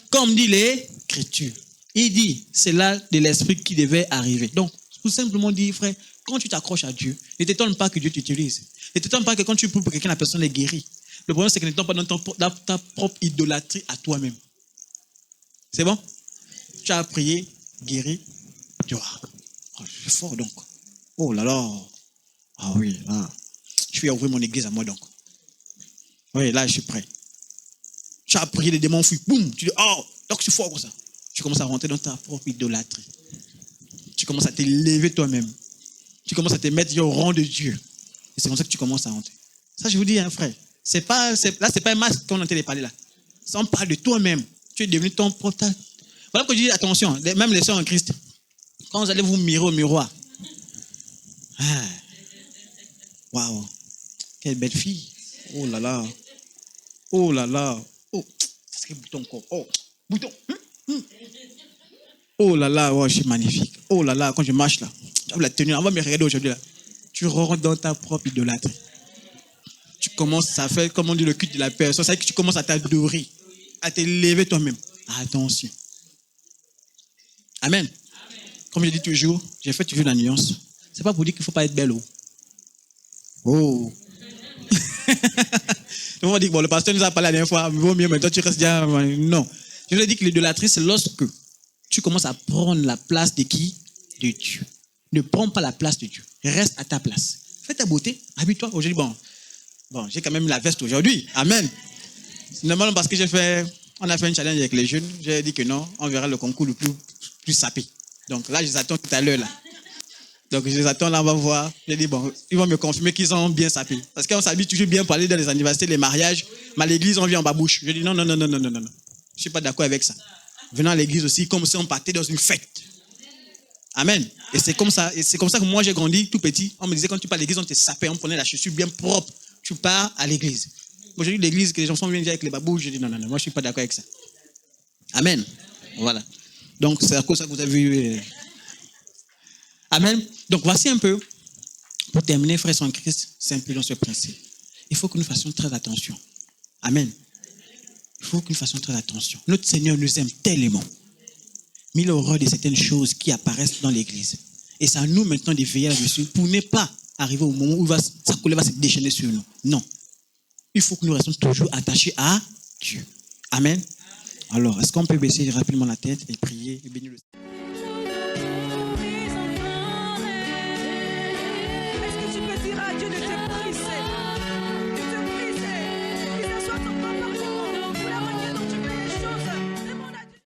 comme dit l'Écriture. Il dit, c'est là de l'esprit qui devait arriver. Donc, tout simplement dire, frère, quand tu t'accroches à Dieu, ne t'étonne pas que Dieu t'utilise. Ne t'étonne pas que quand tu pries pour quelqu'un, la personne est guérie. Le problème, c'est que ne t'étonne pas dans ta propre idolâtrie à toi-même. C'est bon? Tu as prié, guéri, tu vois. Oh, je suis fort donc. Oh là là. Ah oui, là. Je vais ouvrir mon église à moi donc. Oui, là, je suis prêt. Tu as prié, les démons fuient. Boum. Tu dis, oh, donc je suis fort comme ça. Tu commences à rentrer dans ta propre idolâtrie. Tu commences à t'élever toi-même. Tu commences à te mettre au rang de Dieu. Et c'est comme ça que tu commences à rentrer. Ça, je vous dis, hein, frère. Là, c'est pas un masque qu'on est en train de parler là. Ça, on parle de toi-même. Tu es devenu ton propre. Voilà pourquoi je dis, attention, même les sœurs en Christ. Quand vous allez vous mirer au miroir. Ah. Waouh. Quelle belle fille. Oh là là. Oh là là. Oh. C'est quel bouton encore. Oh. Bouton. Oh là là. Oh, je suis magnifique. Oh là là. Quand je marche là. Tu as la tenue. On va me regarder aujourd'hui là. Tu rentres dans ta propre idolâtrie. Tu commences à faire, comme on dit, le culte de la personne. C'est-à-dire que tu commences à t'adorer. À t'élever toi-même. Attention. Amen. Comme je dis toujours, j'ai fait toujours la nuance. C'est pas pour dire qu'il ne faut pas être belle. Oh. On va dire, bon, le pasteur nous a parlé la dernière fois, vaut mieux, mais toi tu restes déjà. Non. Je vous ai dit que l'idolâtrie, c'est lorsque tu commences à prendre la place de qui? De Dieu. Ne prends pas la place de Dieu. Reste à ta place. Fais ta beauté, habille-toi. Aujourd'hui, bon, j'ai quand même la veste aujourd'hui. Amen. Normalement, parce que on a fait un challenge avec les jeunes, j'ai dit que non, on verra le concours le plus sapé. Donc là, je les attends tout à l'heure là. Donc je les attends là, on va voir. J'ai dit, bon, ils vont me confirmer qu'ils ont bien sapé. Parce qu'on s'habille toujours bien pour aller dans les anniversaires, les mariages. Mais à l'église, on vient en babouche. Je dis non. Je ne suis pas d'accord avec ça. Venons à l'église aussi comme si on partait dans une fête. Amen. Et c'est comme ça que moi j'ai grandi tout petit. On me disait quand tu pars à l'église, on te sapait, on prenait la chaussure bien propre. Tu pars à l'église. Aujourd'hui, l'église, que les enfants viennent avec les babouches, je dis non, moi je ne suis pas d'accord avec ça. Amen. Voilà. Donc c'est à cause de ça que vous avez vu. Amen. Donc voici un peu, pour terminer, frères en Christ, c'est un peu dans ce principe. Il faut que nous fassions très attention. Amen. Il faut que nous fassions très attention. Notre Seigneur nous aime tellement. Mais il a horreur de certaines choses qui apparaissent dans l'église. Et c'est à nous maintenant de veiller là-dessus pour ne pas arriver au moment où sa colère va se déchaîner sur nous. Non. Il faut que nous restions toujours attachés à Dieu. Amen. Alors, est-ce qu'on peut baisser rapidement la tête et prier et bénir le Seigneur?